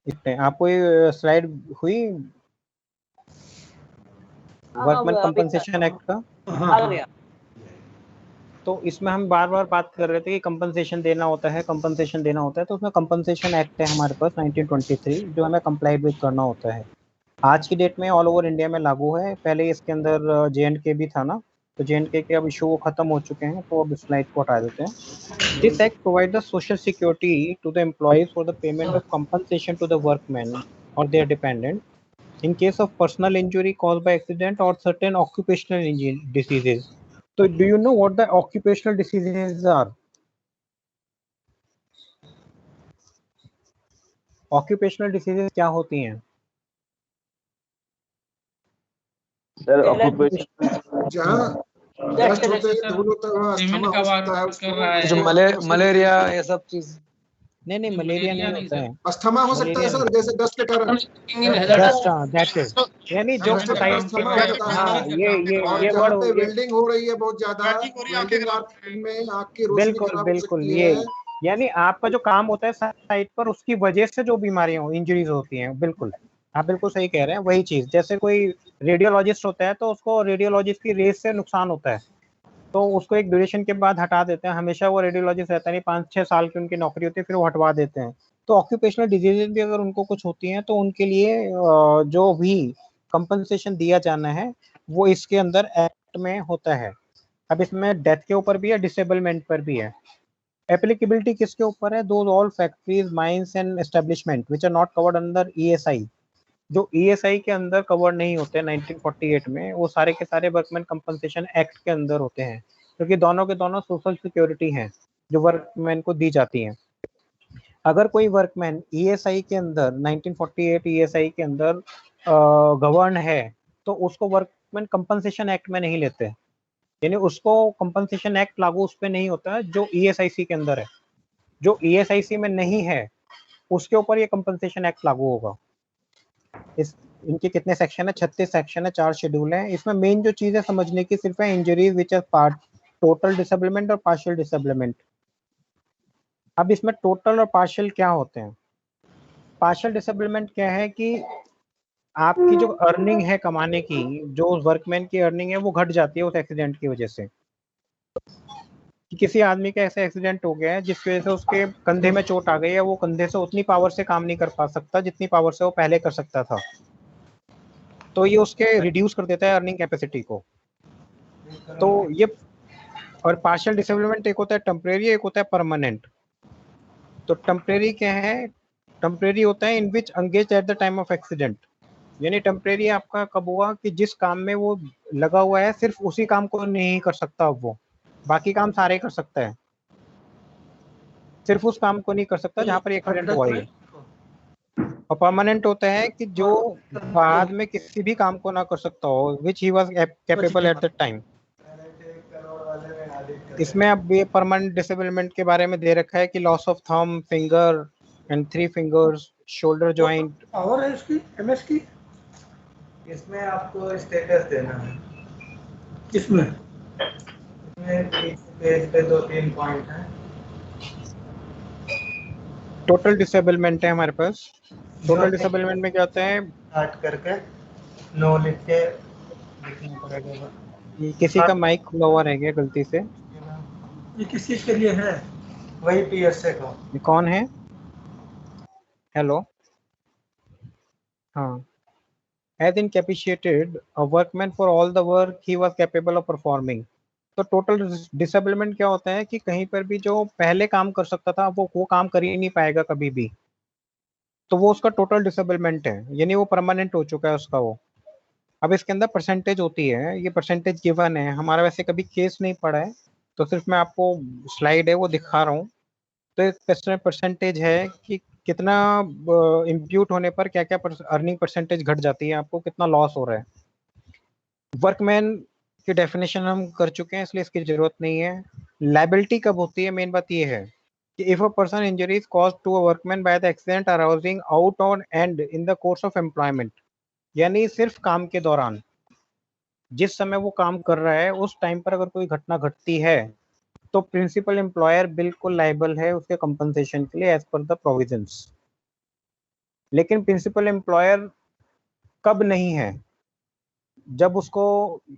इतने आपको ये स्लाइड हुई वर्कमैन कंपनसेशन एक्ट का? हाँ। तो इसमें हम बार बार बात कर रहे थे कि कंपनसेशन देना होता है, कंपनसेशन देना होता है, तो उसमें कंपनसेशन एक्ट है हमारे पास 1923 जो हमें कंप्लाई विद करना होता है। आज की डेट में ऑल ओवर इंडिया में लागू है। पहले इसके अंदर JNK भी था ना, तो JNK के अब इशू खत्म हो चुके हैं, तो अब स्लाइड को हटा देते हैं। This act provide the social security to the employees for the payment of compensation to the workman और their dependent in case of personal injury caused by accident or certain occupational diseases. So do you know what the occupational diseases are? Occupational diseases क्या होती हैं? Sir occupation जहाँ dust होते हैं, धूल होता है, अस्थमा हो सकता है उसको, जो मलेरिया ये सब चीज। नहीं मलेरिया नहीं होता है। अस्थमा हो सकता है सर, जैसे डस्ट के कारण। दैट इज यानी जो अस्थमा होता हाँ है। ये और ये जहाँ पे वर्ड वेल्डिंग हो रही है बहुत ज्यादा, वेल्डिंग आर्ट में आग की रोशनी बिल्कुल खराब हो बिल्कुल सकती ये है। यानी आपका जो काम होता है साइट पर, उसकी वजह से जो बीमारियां इंजरीज होती हैं, बिल्कुल आप बिल्कुल सही कह रहे हैं। वही चीज जैसे कोई रेडियोलॉजिस्ट होता है तो उसको रेडियोलॉजिस्ट की रेस से नुकसान होता है, तो उसको एक ड्यूरेशन के बाद हटा देते हैं। हमेशा वो रेडियोलॉजिस्ट रहता नहीं, 5-6 साल की उनकी नौकरी होती है, फिर वो हटवा देते हैं। तो ऑक्यूपेशनल डिजीजेज भी अगर उनको कुछ होती हैं तो उनके लिए जो भी कंपनसेशन दिया जाना है वो इसके अंदर एक्ट में होता है। अब इसमें डेथ के ऊपर भी है, डिसेबलमेंट पर भी है। एप्लीकेबिलिटी किसके ऊपर है? दो all factories mines and establishment which are not covered under ESI। जो ESI के अंदर कवर नहीं होते 1948 में, वो सारे के सारे वर्कमैन कंपनसेशन एक्ट के अंदर होते हैं, क्योंकि दोनों के दोनों सोशल सिक्योरिटी हैं जो वर्कमैन को दी जाती हैं। अगर कोई वर्कमैन ESI के अंदर 1948 ESI के अंदर गवर्न है तो उसको वर्कमैन कंपनसेशन एक्ट में नहीं लेते, यानी उसको कंपनसेशन एक्ट लागू उस पर नहीं होता है जो ESIC के अंदर है। जो ESIC में नहीं है उसके ऊपर ये कंपनसेशन एक्ट लागू होगा। इस इनके कितने सेक्शन है? 36 सेक्शन है, 4 शेड्यूल है। इसमें मेन जो चीज है समझने की सिर्फ है injuries which are part total disablement और पार्शियल डिसेबलमेंट। अब इसमें टोटल और पार्शियल क्या होते हैं? पार्शियल डिसेबलमेंट क्या है कि आपकी जो अर्निंग है कमाने की, जो वर्कमैन की अर्निंग है वो घट जाती है उस एक्सीडेंट की वजह से। कि किसी आदमी का ऐसा एक्सीडेंट हो गया है जिसकी वजह से उसके कंधे में चोट आ गई है, वो कंधे से उतनी पावर से काम नहीं कर पा सकता जितनी पावर से वो पहले कर सकता था, तो ये उसके रिड्यूस कर देता है अर्निंग कैपेसिटी को। तो ये और पार्शियल डिसेबलमेंट एक होता है टेम्परेरी, एक होता है परमानेंट। तो टेम्परेरी क्या है? टेम्परेरी होता है in which engage at the time of accident. यानी टेम्परेरी आपका कब हुआ कि जिस काम में वो लगा हुआ है सिर्फ उसी काम को नहीं कर सकता, अब वो बाकी काम सारे कर सकता है, सिर्फ उस काम को नहीं कर सकता जहां पर एक्सीडेंट हुआ है। और परमानेंट होता है कि जो बाद में किसी भी काम को ना कर सकता हो, which he was capable at the time. इसमें अब ये परमानेंट डिसेबलमेंट के बारे में दे रखा है कि loss of thumb, finger and 3 fingers, shoulder joint. और है इसकी MS की? इसमें आपको स्टेटस देना है। इसमें पेज पे 2-3 पॉइंट है। टोटल डिसेबलमेंट है हमारे पास। टोटल डिसेबलमेंट में क्या होता है? स्टार्ट करके नो लिख के लिखना पड़ेगा। किसी का माइक खुला हुआ रह गया गलती से। ये किस चीज के लिए है? वही PSA का। ये कौन है? हेलो, हाँ। Has incapacitated a workman for all the work he was capable of performing। तो टोटल डिसेबलमेंट क्या होता है कि कहीं पर भी जो पहले काम कर सकता था वो काम कर ही नहीं पाएगा कभी भी, तो वो उसका टोटल डिसेबलमेंट है, यानी वो परमानेंट हो चुका है उसका वो। अब इसके अंदर परसेंटेज होती है, ये परसेंटेज गिवन है, हमारा वैसे कभी केस नहीं पड़ा है, तो सिर्फ मैं आपको स्लाइड है वो दिखा रहा हूँ। तो एक परसेंटेज है कि कितना इम्प्यूट होने पर क्या क्या अर्निंग परसेंटेज घट जाती है, आपको कितना लॉस हो रहा है। वर्कमैन की डेफिनेशन हम कर चुके हैं इसलिए इसकी जरूरत नहीं है। लायबिलिटी कब होती है? मेन बात ये है कि if a person injuries caused to a workman by the accident arousing out on and in the course of employment, यानी सिर्फ काम के दौरान, जिस समय वो काम कर रहा है उस टाइम पर अगर कोई घटना घटती है तो प्रिंसिपल एम्प्लॉयर बिल्कुल लायबल है उसके कंपनसेशन के लिए एज पर द प्रोविजंस। लेकिन प्रिंसिपल एम्प्लॉयर कब नहीं है, जब उसको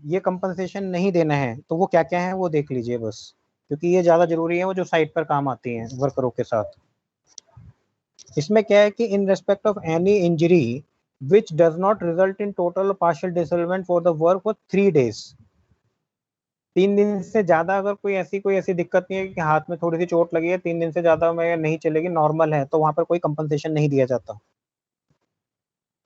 ये कंपनसेशन नहीं देना है तो वो क्या क्या है वो देख लीजिए बस, क्योंकि ये ज्यादा जरूरी है, वो जो साइट पर काम आती हैं वर्करों के साथ। इसमें क्या है कि in respect of any injury which does not result in total partial disablement for the work for 3 days, 3 दिन से ज्यादा अगर कोई ऐसी दिक्कत नहीं है कि हाथ में थोड़ी सी चोट लगी है, 3 दिन से ज्यादा में नहीं चलेगी, नॉर्मल है, तो वहां पर कोई कंपनसेशन नहीं दिया जाता।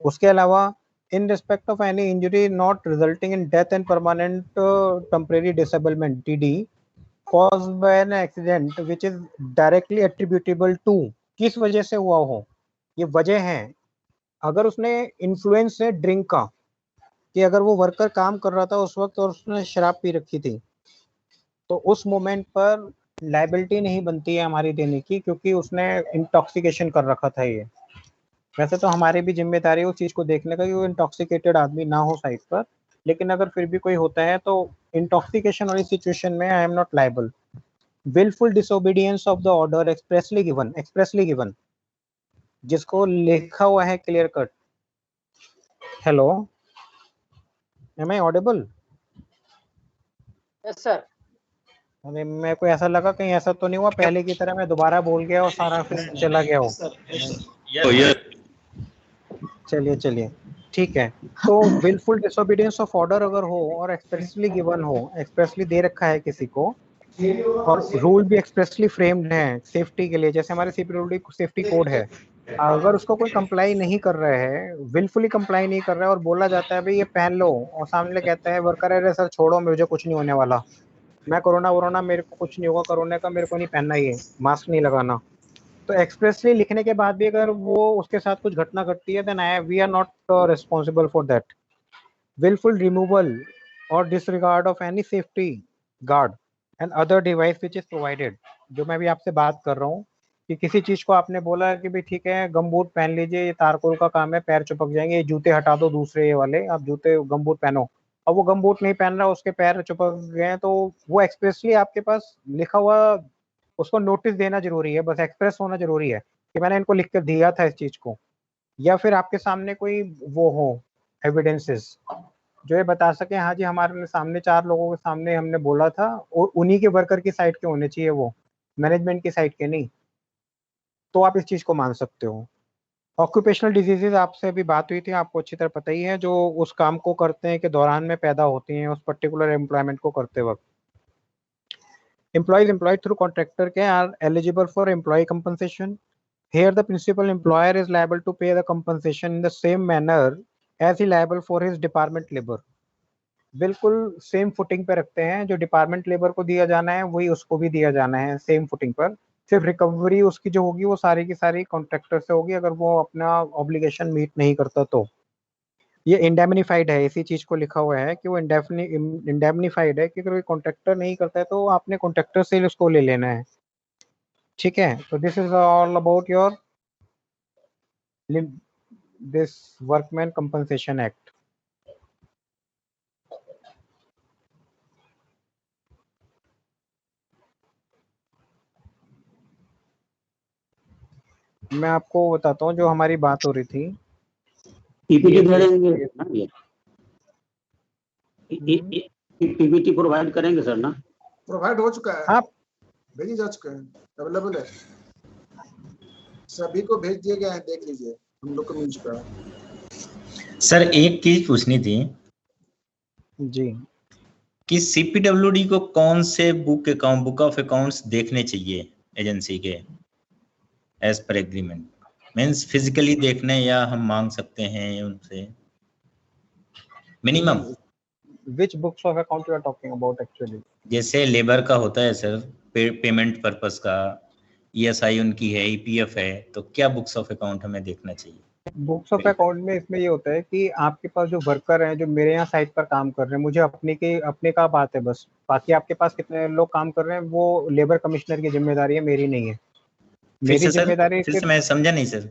उसके अलावा in respect of any injury not resulting in death and permanent temporary disablement TD caused by an accident which is directly attributable to, किस वजह से हुआ हो, ये वजह है। अगर उसने इन्फ्लुएंस है ड्रिंक का, कि अगर वो वर्कर काम कर रहा था उस वक्त और उसने शराब पी रखी थी, तो उस मोमेंट पर लाइबिलिटी नहीं बनती है हमारी देने की, क्योंकि उसने इंटॉक्सिकेशन कर रखा था। ये वैसे तो हमारी भी जिम्मेदारी है उस चीज को देखने का कि वो इंटॉक्सिकेटेड आदमी ना हो साइट पर, लेकिन अगर फिर भी कोई होता है तो इंटॉक्सिकेशन वाली सिचुएशन में I am not liable. Wilful disobedience of the order expressly given, जिसको लिखा हुआ है clear cut. Hello, am I audible? Yes sir. अरे मेरे को ऐसा लगा कहीं ऐसा तो नहीं हुआ पहले की तरह मैं दोबारा बोल गया और सारा फिर चला गया हो। चलिए ठीक है। तो विलफुल डिसोबीडियंस ऑफ ऑर्डर अगर हो और एक्सप्रेसली गिवन हो, एक्सप्रेसली दे रखा है किसी को, और रूल भी एक्सप्रेसली फ्रेम्ड है सेफ्टी के लिए, जैसे हमारे सीपीडब्ल्यूडी सेफ्टी कोड है, अगर उसको कोई कंप्लाई नहीं कर रहा है, विलफुली कंप्लाई नहीं कर रहा है और बोला जाता है भाई ये पहन लो, और सामने कहता है वर्कर अरे सर छोड़ो मुझे कुछ नहीं होने वाला, मैं कोरोना मेरे को कुछ नहीं होगा, कोरोना का मेरे को नहीं पहनना, ये मास्क नहीं लगाना, तो एक्सप्रेसली लिखने के बाद भी अगर वो उसके साथ कुछ घटना घटती है then we are not responsible for that. Wilful removal और disregard of any safety guard and other device which is provided, जो मैं भी आपसे बात कर रहा हूँ कि किसी चीज को आपने बोला कि भाई ठीक है गमबूट पहन लीजिए, ये तारकोल का काम है, पैर चिपक जाएंगे, ये जूते हटा दो दूसरे ये वाले, आप जूते गमबूट पहनो, अब वो गमबूट नहीं पहन रहा, उसके पैर चिपक गए, तो वो एक्सप्रेसली आपके पास लिखा हुआ, उसको नोटिस देना जरूरी है, बस एक्सप्रेस होना जरूरी है कि मैंने इनको लिख कर दिया था इस चीज को, या फिर आपके सामने कोई वो हो एविडेंसेस जो ये बता सके हाँ जी हमारे सामने 4 लोगों के सामने हमने बोला था, और उन्हीं के वर्कर की साइड के होने चाहिए, वो मैनेजमेंट की साइड के नहीं, तो आप इस चीज को मान सकते हो। ऑक्यूपेशनल डिजीजेज आपसे अभी बात हुई थी, आपको अच्छी तरह पता ही है, जो उस काम को करते हैं के दौरान में पैदा होती हैं, उस पर्टिकुलर एम्प्लॉयमेंट को करते वक्त। Employees employed through contractor are eligible for employee compensation. Here the principal employer is liable to pay the compensation in the same manner as he liable for his department labor. बिल्कुल same footing पे रखते हैं, जो department labour को दिया जाना है वही उसको भी दिया जाना है सेम फुटिंग पर, सिर्फ रिकवरी उसकी जो होगी वो सारी की सारी कॉन्ट्रैक्टर से होगी अगर वो अपना ऑब्लिगेशन मीट नहीं करता तो। ये इंडेमनिफाइड है, इसी चीज को लिखा हुआ है कि वो इंडेमनिफाइड है कि अगर कोई कॉन्ट्रैक्टर नहीं करता है तो आपने कॉन्ट्रैक्टर से उसको ले लेना है, ठीक है। तो this is all about your this workman compensation act. मैं आपको बताता हूँ जो हमारी बात हो रही थी, पीपीटी भेजेंगे ना, ये पीपीटी प्रोवाइड करेंगे सर ना? प्रोवाइड हो चुका है, हाँ भेजी जा चुका है, अवेलेबल है, सभी को भेज दिए गए हैं, देख लीजिए हम लोग को मिल चुका है। सर एक चीज पूछनी थी जी कि सीपीडब्ल्यूडी को कौन से बुक ऑफ अकाउंट्स देखने चाहिए एजेंसी के as per agreement, means physically देखने या हम मांग सकते हैं उनसे minimum? Which books of account you are talking about actually? जैसे लेबर का होता है सर पेमेंट पर्पस का, ईएसआई उनकी है, ईपीएफ है, तो क्या बुक्स ऑफ अकाउंट हमें देखना चाहिए? बुक्स ऑफ अकाउंट में इसमें ये होता है कि आपके पास जो वर्कर हैं जो मेरे यहाँ साइट पर काम कर रहे हैं, मुझे अपने का बात है बस, बाकी आपके पास कितने लोग काम कर रहे हैं वो लेबर कमिश्नर की जिम्मेदारी है, मेरी नहीं है। मेरी जिम्मेदारी फिर मैं समझा नहीं सर।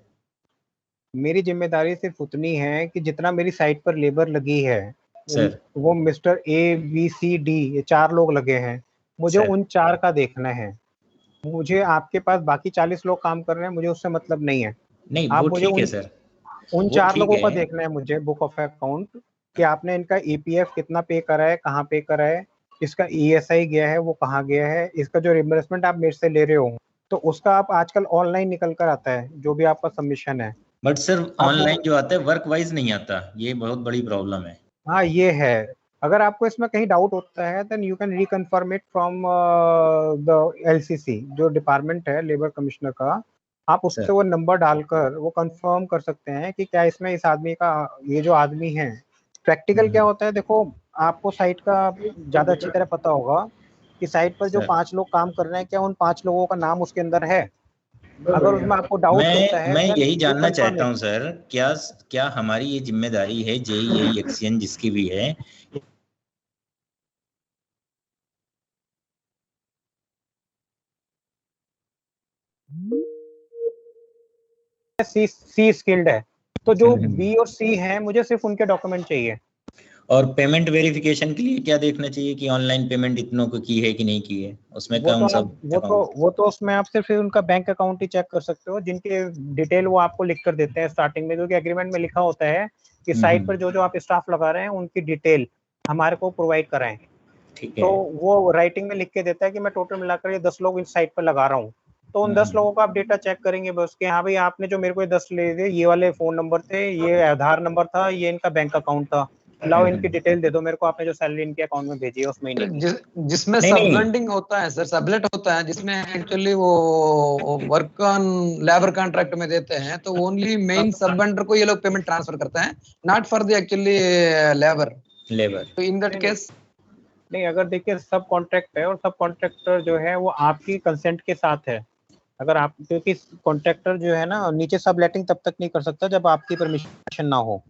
मेरी जिम्मेदारी सिर्फ उतनी है कि जितना मेरी साइट पर लेबर लगी है सर, वो मिस्टर ABCD ये 4 लोग लगे हैं, मुझे सर, उन 4 का देखना है। मुझे आपके पास बाकी 40 लोग काम कर रहे हैं, मुझे उससे मतलब नहीं है। नहीं आप वो मुझे ठीक है सर, उन वो 4 ठीक लोगों का है। देखना है मुझे बुक ऑफ अकाउंट कि आपने इनका ईपीएफ कितना पे करा है, कहाँ पे करा है, इसका ईएसआई गया है वो कहाँ गया है, इसका जो रिइंबर्समेंट आप मेरे से ले रहे हो तो उसका आप आजकल ऑनलाइन निकल कर आता है जो भी आपका सबमिशन है। बट सर आप ऑनलाइन वो जो आता है वर्क वाइज नहीं आता, ये बहुत बड़ी प्रॉब्लम है। हाँ ये है। अगर आपको इसमें कहीं डाउट होता है then you can reconfirm it from the LCC जो डिपार्टमेंट है लेबर कमिश्नर का। आप उससे सर वो नंबर डालकर वो कंफर्म कर सकते हैं कि क्या इसमें इस आदमी का ये जो आदमी है। प्रैक्टिकल क्या होता है देखो, आपको साइट का ज्यादा अच्छी तरह पता होगा कि साइट पर जो सर 5 लोग काम कर रहे हैं क्या उन 5 लोगों का नाम उसके अंदर है। अगर उसमें आपको डाउट होता है मैं देन यही यू जानना कंफर्म चाहता इट। हूँ सर, क्या क्या हमारी ये जिम्मेदारी है जेईई एक्सचेंज जिसकी भी है, सी सी स्किल्ड है तो जो बी और सी है मुझे सिर्फ उनके डॉक्यूमेंट चाहिए। और पेमेंट वेरिफिकेशन के लिए क्या देखना चाहिए कि ऑनलाइन पेमेंट इतनों को की है कि नहीं की है, उसमें वो तो कौन सा आप अकाउंट? वो तो उसमें आप सिर्फ उनका बैंक अकाउंट ही चेक कर सकते हो जिनके डिटेल वो आपको लिख कर देते हैं स्टार्टिंग में, क्योंकि एग्रीमेंट में लिखा होता है कि साइट पर जो आप स्टाफ लगा रहे हैं उनकी डिटेल हमारे को प्रोवाइड कराएं। ठीक तो है। वो राइटिंग में लिख के देता है कि मैं टोटल मिलाकर ये 10 लोग इस साइट पर लगा रहा हूँ। तो उन 10 लोगों का आप डेटा चेक करेंगे बस कि हाँ भाई आपने जो मेरे को 10 ले दिए ये वाले फोन नंबर थे, ये आधार नंबर था, ये इनका बैंक अकाउंट था, लाओ इनकी डिटेल दे दो मेरे को, आपने जो सैलरी इनके अकाउंट में भेजी है उस महीने की। जिसमें नहीं नहीं सबलेंडिंग होता है सर, सबलेट होता है जिसमें एक्चुअली वो वर्क ऑन लेबर कॉन्ट्रैक्ट में देते हैं तो ओनली मेन सब वेंडर को ये लोग पेमेंट ट्रांसफर करते हैं, not for the actually labour. Labour. तो इन दैट केस नहीं अगर देखिए सब कॉन्ट्रैक्ट है और सब कॉन्ट्रैक्टर जो है वो आपकी कंसेंट के साथ है। अगर आप क्योंकि कॉन्ट्रैक्टर जो है ना नीचे सब लेटिंग तब तक नहीं कर सकता जब आपकी परमिशन ना हो।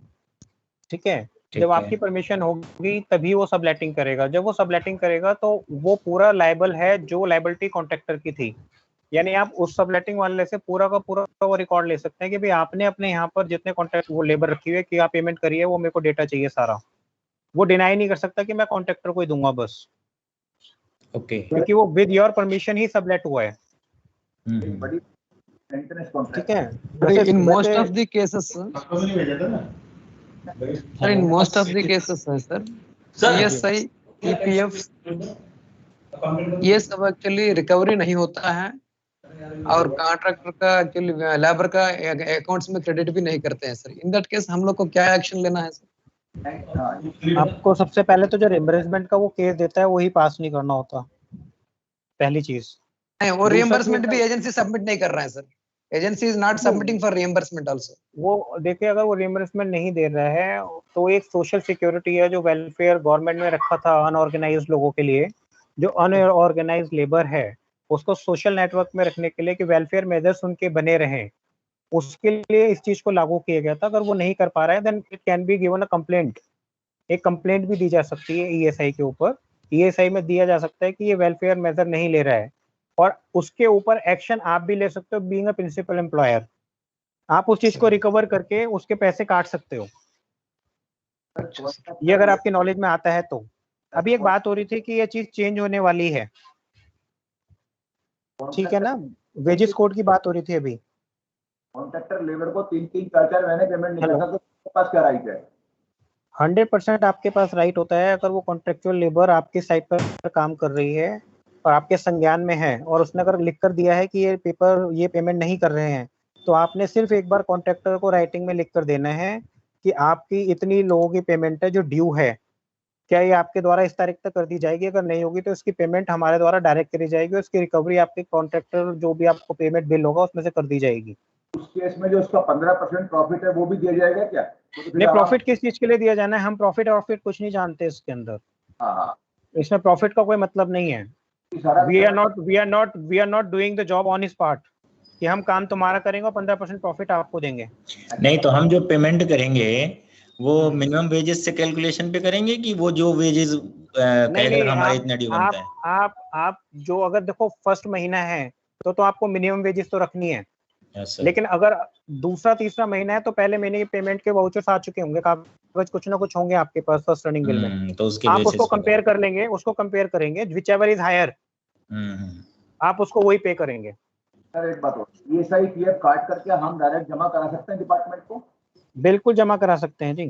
ठीक है, जब ठीक है। आपकी परमिशन होगी तभी वो सबलेटिंग करेगा। जब वो सबलेटिंग करेगा तो वो पूरा लायबल है जो लायबिलिटी कॉन्ट्रैक्टर की थी। यानी आप उस सबलेटिंग वाले से पूरा का पूरा वो रिकॉर्ड ले सकते हैं कि भाई आपने अपने यहाँ पर जितने कॉन्ट्रैक्ट वो लेबर रखी हुई है कि आप पेमेंट करिए, वो मेरे को डेटा चाहिए सारा। वो डिनाई नहीं कर सकता कि मैं कॉन्ट्रैक्टर को ही दूंगा बस, ओके। क्योंकि वो with your permission he sublet हुआ है। ठीक है, इन मोस्ट वैसे of the cases sir, in most of the cases है सर ईएसआई ईपीएफ ये सब एक्चुअली रिकवरी नहीं होता है और कॉन्ट्रैक्टर का एक्चुअली लेबर का अकाउंट्स में क्रेडिट भी नहीं करते हैं सर। इन दैट केस हम लोग को क्या एक्शन लेना है सर? आपको सबसे पहले तो जो रिइंबर्समेंट का वो केस देता है वही पास नहीं करना होता, पहली चीज। नहीं, वो रिइंबर्समेंट भी एजेंसी सबमिट नहीं कर रहा है sir. Agency is not submitting for reimbursement also. वो देखिए अगर वो रिइंबर्समेंट नहीं दे रहा है तो एक सोशल सिक्योरिटी है जो वेलफेयर गवर्नमेंट ने रखा था अनऑर्गेनाइज्ड लोगों के लिए। जो अनऑर्गेनाइज्ड लेबर है उसको सोशल नेटवर्क में रखने के लिए कि वेलफेयर मेजर्स उनके बने रहें, उसके लिए इस चीज को लागू किया गया था। अगर वो नहीं कर पा रहा है then it can be given a complaint. एक कंप्लेंट भी दी जा सकती है ईएसआई के ऊपर। ईएसआई में दिया जा सकता है कि ये वेलफेयर मेजर नहीं ले रहा है और उसके ऊपर एक्शन आप भी ले सकते हो बीइंग अ प्रिंसिपल एम्प्लॉयर। आप उस चीज को रिकवर करके उसके पैसे काट सकते हो, ये अगर आपकी नॉलेज में आता है तो। अभी एक बात हो रही थी कि ये चीज चेंज होने वाली है, ठीक है ना, वेजेस कोड की बात हो रही थी अभी। कॉन्ट्रैक्टर लेबर को 3-3, 4-4 महीने पेमेंट नहीं करता तो उसके पास क्या राइट है? 100% आपके पास राइट होता है। अगर वो कॉन्ट्रेक्चुअल लेबर आपके साइट पर काम कर रही है और आपके संज्ञान में है और उसने अगर लिख कर दिया है कि ये पेमेंट नहीं कर रहे हैं तो आपने सिर्फ एक बार कॉन्ट्रैक्टर को राइटिंग में लिख कर देना है कि आपकी इतनी लोगों की पेमेंट है जो ड्यू है, क्या ये आपके द्वारा इस तारीख तक कर दी जाएगी। अगर नहीं होगी तो इसकी पेमेंट हमारे द्वारा डायरेक्ट करी जाएगी और इसकी रिकवरी आपके कॉन्ट्रैक्टर जो भी आपको पेमेंट बिल होगा उसमें से कर दी जाएगी। उस केस में जो उसका 15% प्रॉफिट है वो भी दिया जाएगा क्या? नहीं, प्रॉफिट किस चीज के लिए दिया जाना है, हम प्रॉफिट कुछ नहीं जानते इसके अंदर। हाँ, इसमें प्रॉफिट का कोई मतलब नहीं है। We are not doing the job on his part कि हम काम तुम्हारा करेंगे और 15% प्रॉफिट आपको देंगे। नहीं तो हम जो पेमेंट करेंगे वो मिनिमम वेजेस से कैलकुलेशन पे करेंगे कि वो जो वेजेस कहेगा हमारे इतना ड्यू बनता है। आप जो अगर देखो फर्स्ट महीना है तो आपको मिनिमम वेजेस तो रखनी है। लेकिन अगर दूसरा तीसरा महीना है तो पहले महीने की पेमेंट के वाउचर्स आ चुके होंगे, कागज कुछ ना कुछ होंगे आपके पास फर्स्ट रनिंग बिल में, तो उसके आप उसको कंपेयर करेंगे विच एवर इज हायर आप उसको वही पे करेंगे। सर एक बात और, ईएसआई पीएफ काट करके हम डायरेक्ट जमा करा सकते हैं डिपार्टमेंट को? बिल्कुल जमा करा सकते हैं जी।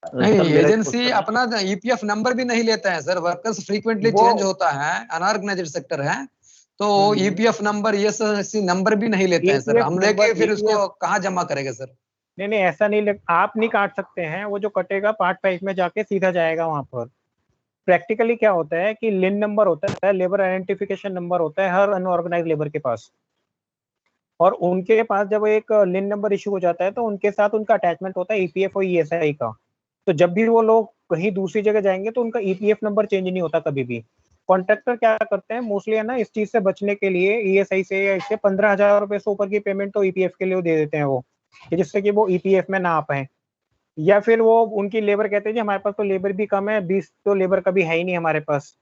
नहीं, एजेंसी अपना ईपीएफ नंबर भी नहीं लेता है सर, वर्कर्स फ्रीक्वेंटली चेंज होता है, अनऑर्गेनाइज्ड सेक्टर है, तो ईपीएफ नंबर ईएसआईसी नंबर भी नहीं लेते हैं सर। हम लेके फिर उसको कहाँ जमा करेंगे सर? नहीं ऐसा नहीं आप नहीं काट सकते हैं, वो जो कटेगा पार्ट 5 में जाके सीधा जाएगा वहां पर। प्रैक्टिकली क्या होता है कि लिन नंबर होता है, लेबर आइडेंटिफिकेशन नंबर होता है हर अनऑर्गेनाइज लेबर के पास, और उनके पास जब एक लिन नंबर इशू हो जाता है तो उनके साथ उनका अटैचमेंट होता है ईपीएफ और ईएसआई का। तो जब भी वो लोग कहीं दूसरी जगह जाएंगे तो उनका ईपीएफ नंबर चेंज नहीं होता कभी भी। कॉन्ट्रैक्टर क्या करते हैं मोस्टली है ना, इस चीज से बचने के लिए ईएसआई से या इससे 15,000 रुपए से ऊपर की पेमेंट तो ईपीएफ के लिए दे देते हैं वो, कि जिससे कि वो ईपीएफ में ना आ पाए। या फिर वो उनकी लेबर कहते हैं जी हमारे पास तो लेबर भी कम है, 20 तो लेबर कभी है ही नहीं हमारे पास।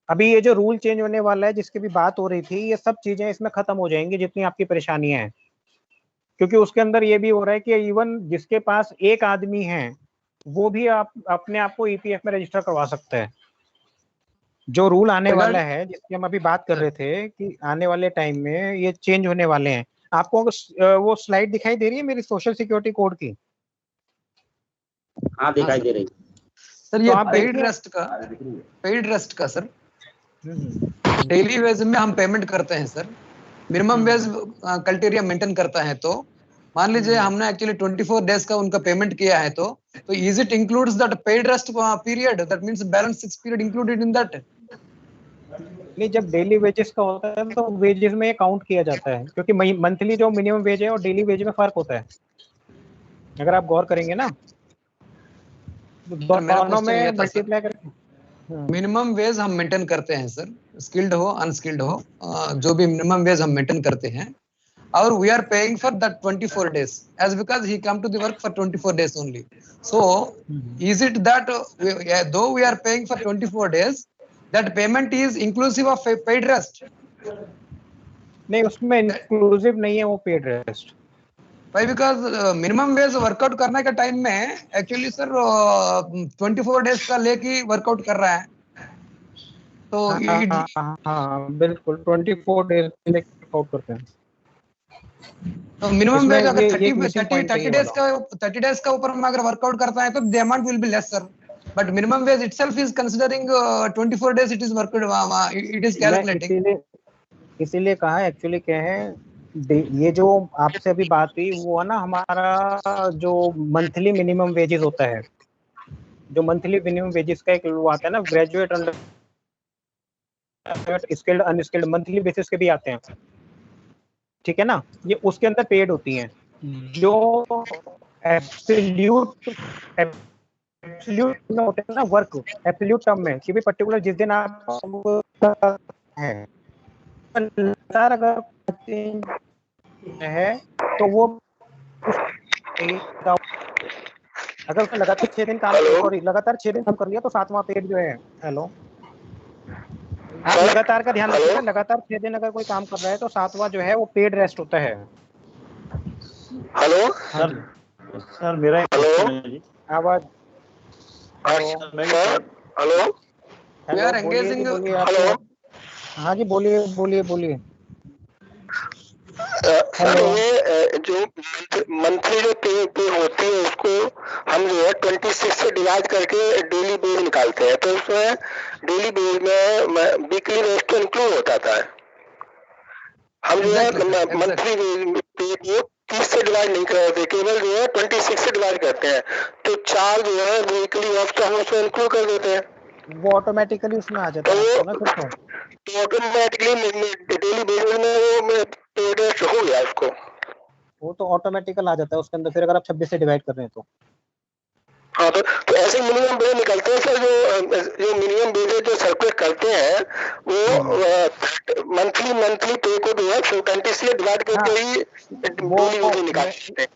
अभी ये जो रूल चेंज होने वाला है जिसकी भी बात हो रही थी, ये सब चीजें इसमें खत्म हो जाएंगी जितनी आपकी परेशानियां हैं, क्योंकि उसके अंदर ये भी हो रहा है कि इवन जिसके पास एक आदमी है वो भी आप अपने आप को ईपीएफ में रजिस्टर करवा सकता है। जो रूल आने वाला है जिसकी हम अभी बात कर रहे थे कि आने वाले टाइम में ये चेंज होने वाले हैं। आपको वो स्लाइड दिखाई दे रही है मेरी सोशल सिक्योरिटी कोड की? हाँ दिखाई दे रही सर। ये पेड रेस्ट का सर डेली वेज में हम पेमेंट करते हैं sir. Minimum wage criteria maintain करता है, तो मान लीजिए हमने एक्चुअली 24 डेज का उनका पेमेंट किया है, तो is it includes that paid rest period, that means balance 6 period included in that? नहीं, जब डेली वेजेस का होता है तो वेजेस में काउंट किया जाता है, क्योंकि मंथली जो मिनिमम वेज है और डेली वेज में फर्क होता है, अगर आप गौर करेंगे ना दोनों में मल्टीप्लाई करके। मिनिमम वेज हम मेंटेन करते हैं सर, स्किल्ड हो अनस्किल्ड हो, जो भी मिनिमम वेज हम मेंटेन करते हैं, और we are paying for that 24 days as because he come to the work for 24 days only. So is it that though we are paying for 24 days, that payment is inclusive of paid rest? नहीं, उसमें inclusive नहीं है वो paid rest. भाई because minimum wage workout करने के time में actually sir 24 days का लेके वर्कआउट कर रहा है, तो हाँ बिल्कुल 24 डेज लेके वर्कआउट करते हैं। तो मिनिमम वेज अगर 30 डेज का ऊपर में अगर वर्कआउट करता है तो the amount will be less sir, but minimum wage itself is considering 24 days it is workout, it is calculating. इसीलिए कहा एक्चुअली क्या है, ये जो आपसे अभी बात हुई वो है ना हमारा जो मंथली मिनिमम वेजेस होता है, जो मंथली मिनिमम वेजेस का एक वो आता है ना, graduate, under skilled, unskilled, monthly basis के भी आते हैं, ठीक है ना। ये उसके अंदर पेड होती हैं, जो एब्सोल्यूट में होते हैं ना वर्क, एब्सोल्यूट टर्म में कि भी पर्टिकुलर जिस दिन आप है लगातार अगर है तो वो अगर उसने लगातार 6 दिन काम, सॉरी लगातार 6 दिन काम कर लिया तो 7वां पेड जो है, हेलो आप लगातार का ध्यान रखिए, लगातार 6 दिन अगर कोई काम कर रहा है तो 7वां जो है वो पेड रेस्ट होता है। हेलो सर मेरा एक क्वेश्चन है जी, आवाज hello we are engaging, hello हाँ जी बोलिए बोलिए बोलिए। सर ये जो मंथली जो पे होती है उसको हम जो है 26 से डिवाइड करके डेली बेस निकालते हैं, तो उसमें डेली बेस में वीकली रेस्ट तो इंक्लूड होता था। हम जो है मंथली पे को 30 से डिवाइड नहीं करते, केवल जो है 26 से डिवाइड करते हैं, तो 4 जो है वीकली ऑफ तो हम उसमें इंक्लूड कर देते हैं, वो ऑटोमेटिकली उसमें आ जाता है ना फिर तो ऑटोमेटिकली डेली बेसिस में वो पेड रेस्ट हो गया उसको, वो तो ऑटोमेटिकल आ जाता है उसके अंदर, फिर अगर आप 26 से डिवाइड कर रहे हैं तो। हाँ तो ऐसे मिनिमम बेस निकलते हैं सर, जो मिनिमम बेस जो सर्कुलेट करते हैं वो मंथली पे को जो है 20 से डिवाइड करके ही डेली निकालते हैं।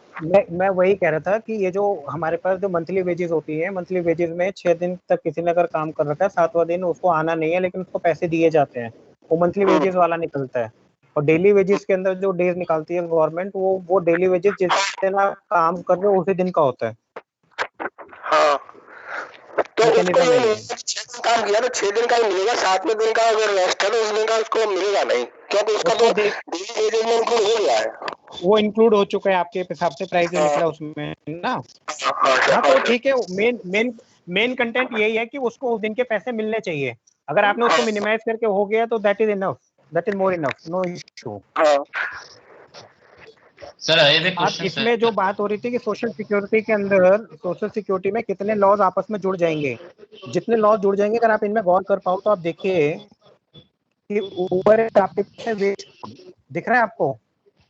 मैं वही कह रहा था कि ये जो हमारे पास जो मंथली वेजेस होती है, मंथली वेजेस में 6 दिन तक किसी ने अगर काम कर रखा है, 7वां दिन उसको आना नहीं है लेकिन उसको पैसे दिए जाते हैं, वो मंथली वेजेस वाला निकलता है। और डेली वेजेस के अंदर जो डेज निकालती है गवर्नमेंट, वो डेली वेजेस जिस दिन आप काम कर रहे हो उसी दिन का होता है। हाँ तो उसको ये 6 दिन काम किया तो 6 दिन का ही मिलेगा, 7वें दिन का अगर रेस्ट है तो उस दिन का उसको मिलेगा नहीं, क्योंकि उसका तो डेली वेजेस में इंक्लूड हो गया है। वो इंक्लूड हो चुका है आपके हिसाब से, प्राइस जो निकला उसमें ना। हाँ तो ठीक है, मेन कंटेंट यही है कि उसको उस दिन के पैसे मिलने चाहिए। अगर आपने उसको मिनिमाइज करके हो गया तो that is enough, that is more enough, no issue. Sir आप इसमें जो बात हो रही थी कि सोशल सिक्योरिटी के अंदर, सोशल सिक्योरिटी में कितने लॉज आपस में जुड़ जाएंगे, जितने लॉज जुड़ जाएंगे, अगर आप इनमें गौर कर पाओ तो आप देखिए कि ऊपर आपके पीछे वेज दिख रहा है आपको,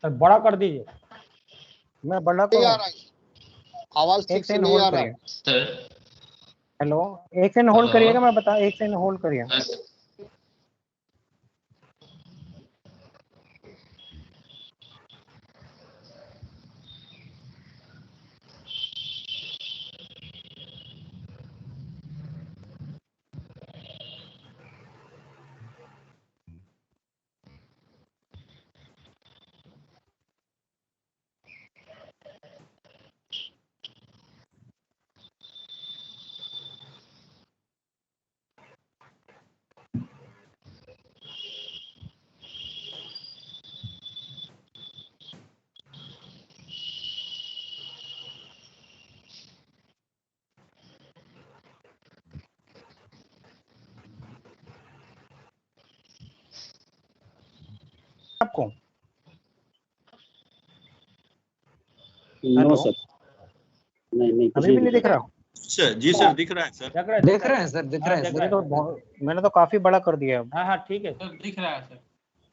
सर बड़ा कर दीजिए। मैं बड़ा करूं, आवाज ठीक से नहीं आ रहा है सर। हेलो, एक सेकंड होल्ड करिएगा, मैं बता, एक सेकंड होल्ड करिए। आपको नो सर, नहीं अभी भी नहीं दिख रहा? जी सर, दिख रहा है सर, दिख रहे हैं सर, दिख रहे हैं। मैंने तो काफी बड़ा कर दिया। हाँ ठीक है सर, दिख रहा है सर,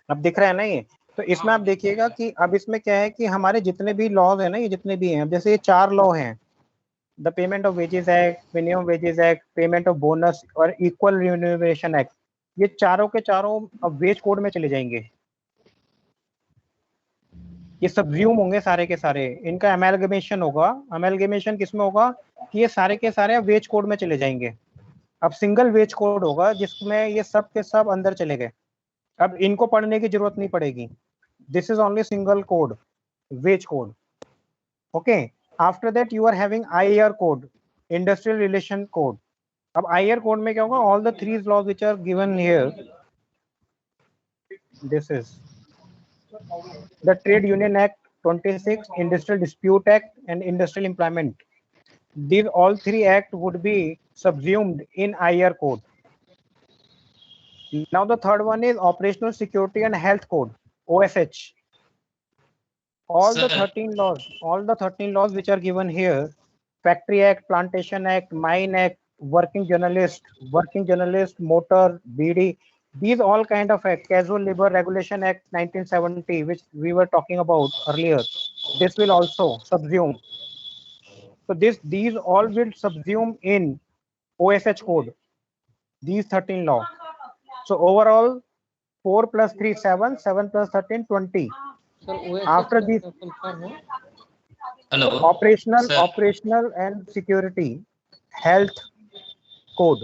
अब दिख रहा है ना ये। तो इसमें आप देखिएगा कि अब इसमें क्या है कि हमारे जितने भी लॉज है ना, ये जितने भी हैं, जैसे ये 4 लॉ हैं, the payment of wages act, minimum wages act, payment of bonus और इक्वल रिम्यूनरेशन एक्ट, ये चारों के चारों अब वेज कोड में चले जाएंगे। ये सब्ज्यूम होंगे सारे के सारे, इनका अमेलगमेशन होगा। अमेलगमेशन किसमें होगा कि ये सारे के सारे वेज कोड में चले जाएंगे। अब सिंगल वेज कोड होगा जिसमें ये सब के सब अंदर चले गए। अब इनको पढ़ने की जरूरत नहीं पड़ेगी। This is only single code, wage code. Okay, after that you are having IR code, industrial relation code. अब IR कोड में क्या होगा, all the 3 laws which are given here, this is the Trade Union Act 26, Industrial Dispute Act and Industrial Employment. These all 3 acts would be subsumed in IR code. Now the third one is Operational Security and Health Code, OSH. All the 13 laws which are given here, Factory Act, Plantation Act, Mine Act, Working Journalist, Motor, BD, these all kind of act, Casual Labor Regulation Act 1970, which we were talking about earlier, this will also subsume. So these all will subsume in OSH code, these 13 law. So overall 4 plus 3 7, 7 plus 13 20. After these operational and security health code.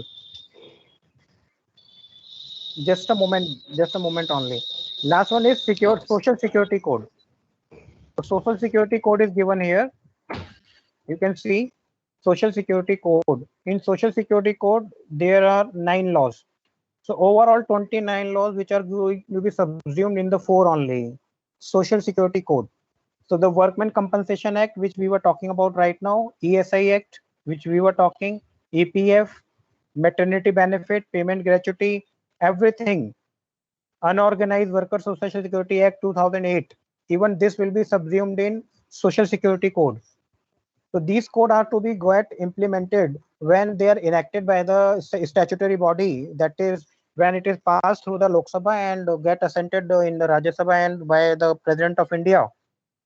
Just a moment only. Last one is social security code. The social security code is given here. You can see social security code. In social security code there are 9 laws. So overall 29 laws which are going to be subsumed in the 4 only. Social security code. So the Workmen Compensation Act, which we were talking about right now, ESI Act, which we were talking, EPF, maternity benefit, payment gratuity, everything, Unorganized Worker Social Security Act 2008, even this will be subsumed in Social Security Code. So these codes are to be get implemented when they are enacted by the statutory body, that is when it is passed through the Lok Sabha and get assented in the Rajya Sabha and by the President of India,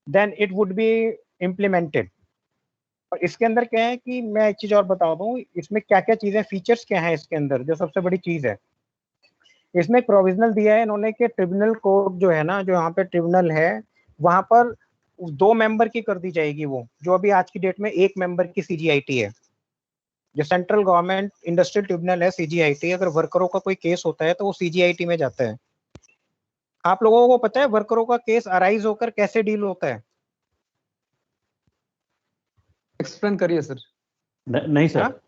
then it would be implemented. और इसके अंदर क्या है कि मैं एक चीज और बता दूं, इसमें क्या क्या चीजें, फीचर्स क्या हैं इसके अंदर, जो सबसे बड़ी चीज है इसमें प्रोविजनल दिया है इन्होंने कि ट्रिब्यूनल कोड जो है ना, जो यहाँ पे ट्रिब्यूनल है वहां पर 2 मेंबर की कर दी जाएगी। वो जो अभी आज की डेट में 1 मेंबर की CGIT है, जो सेंट्रल गवर्नमेंट इंडस्ट्रियल ट्रिब्यूनल है CGIT। अगर वर्करों का कोई केस होता है तो वो CGIT में जाता है। आप लोगों को पता है वर्करों का केस अराइज होकर कैसे डील होता है? एक्सप्लेन करिए सर। नहीं सर,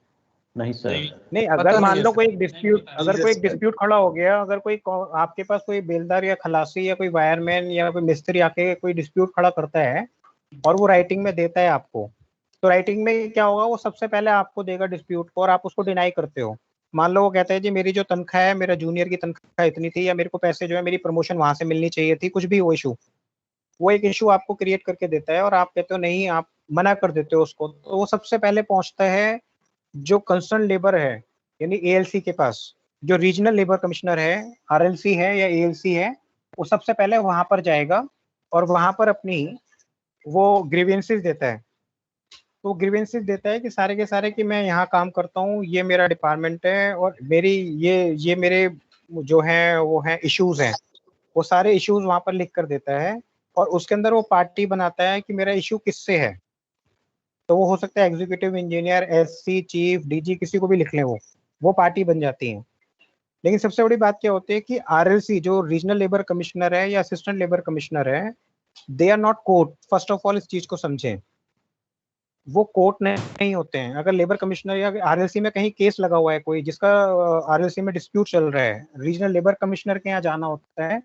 नहीं सर। नहीं, अगर मान लो कोई डिस्प्यूट खड़ा हो गया, अगर कोई आपके पास कोई बेलदार या खलासी या कोई वायरमैन या कोई मिस्त्री आके कोई डिस्प्यूट खड़ा करता है और वो राइटिंग में देता है आपको, तो राइटिंग में क्या होगा, वो सबसे पहले आपको देगा डिस्प्यूट को और आप उसको डिनाई करते हो। मान लो वो कहता है जी मेरी जो तनख्वाह है, मेरा जूनियर की तनख्वाह इतनी थी, या मेरे को पैसे जो है मेरी प्रमोशन वहां से मिलनी चाहिए थी, कुछ भी वो इशू, वो एक इशू आपको क्रिएट करके देता है और आप कहते हो नहीं, आप मना कर देते हो उसको, तो वो सबसे पहले पहुंचता है जो कंसर्न लेबर है यानी एएलसी के पास, जो रीजनल लेबर कमिश्नर है, आरएलसी है या एएलसी है, वो सबसे पहले वहां पर जाएगा और वहां पर अपनी वो ग्रीवेंसेस देता है। तो ग्रीवेंसेस देता है कि सारे के सारे कि मैं यहाँ काम करता हूँ, ये मेरा डिपार्टमेंट है और मेरी ये मेरे जो है वो है इश्यूज हैं, वो सारे इश्यूज वहां पर लिख कर देता है और उसके अंदर वो पार्टी बनाता है कि मेरा इशू किससे है। तो वो हो सकता है executive engineer, SC, chief, DG, किसी को भी लिख लें, वो पार्टी बन जाती है। लेकिन सबसे बड़ी बात क्या होती है कि आरएलसी जो रीजनल लेबर कमिश्नर है या असिस्टेंट लेबर कमिश्नर है, they are not court. First of all इस चीज को समझें, वो कोर्ट नहीं होते हैं। अगर लेबर कमिश्नर या आरएलसी में कहीं केस लगा हुआ है कोई, जिसका आरएलसी में डिस्प्यूट चल रहा है, रीजनल लेबर कमिश्नर के यहाँ जाना होता है,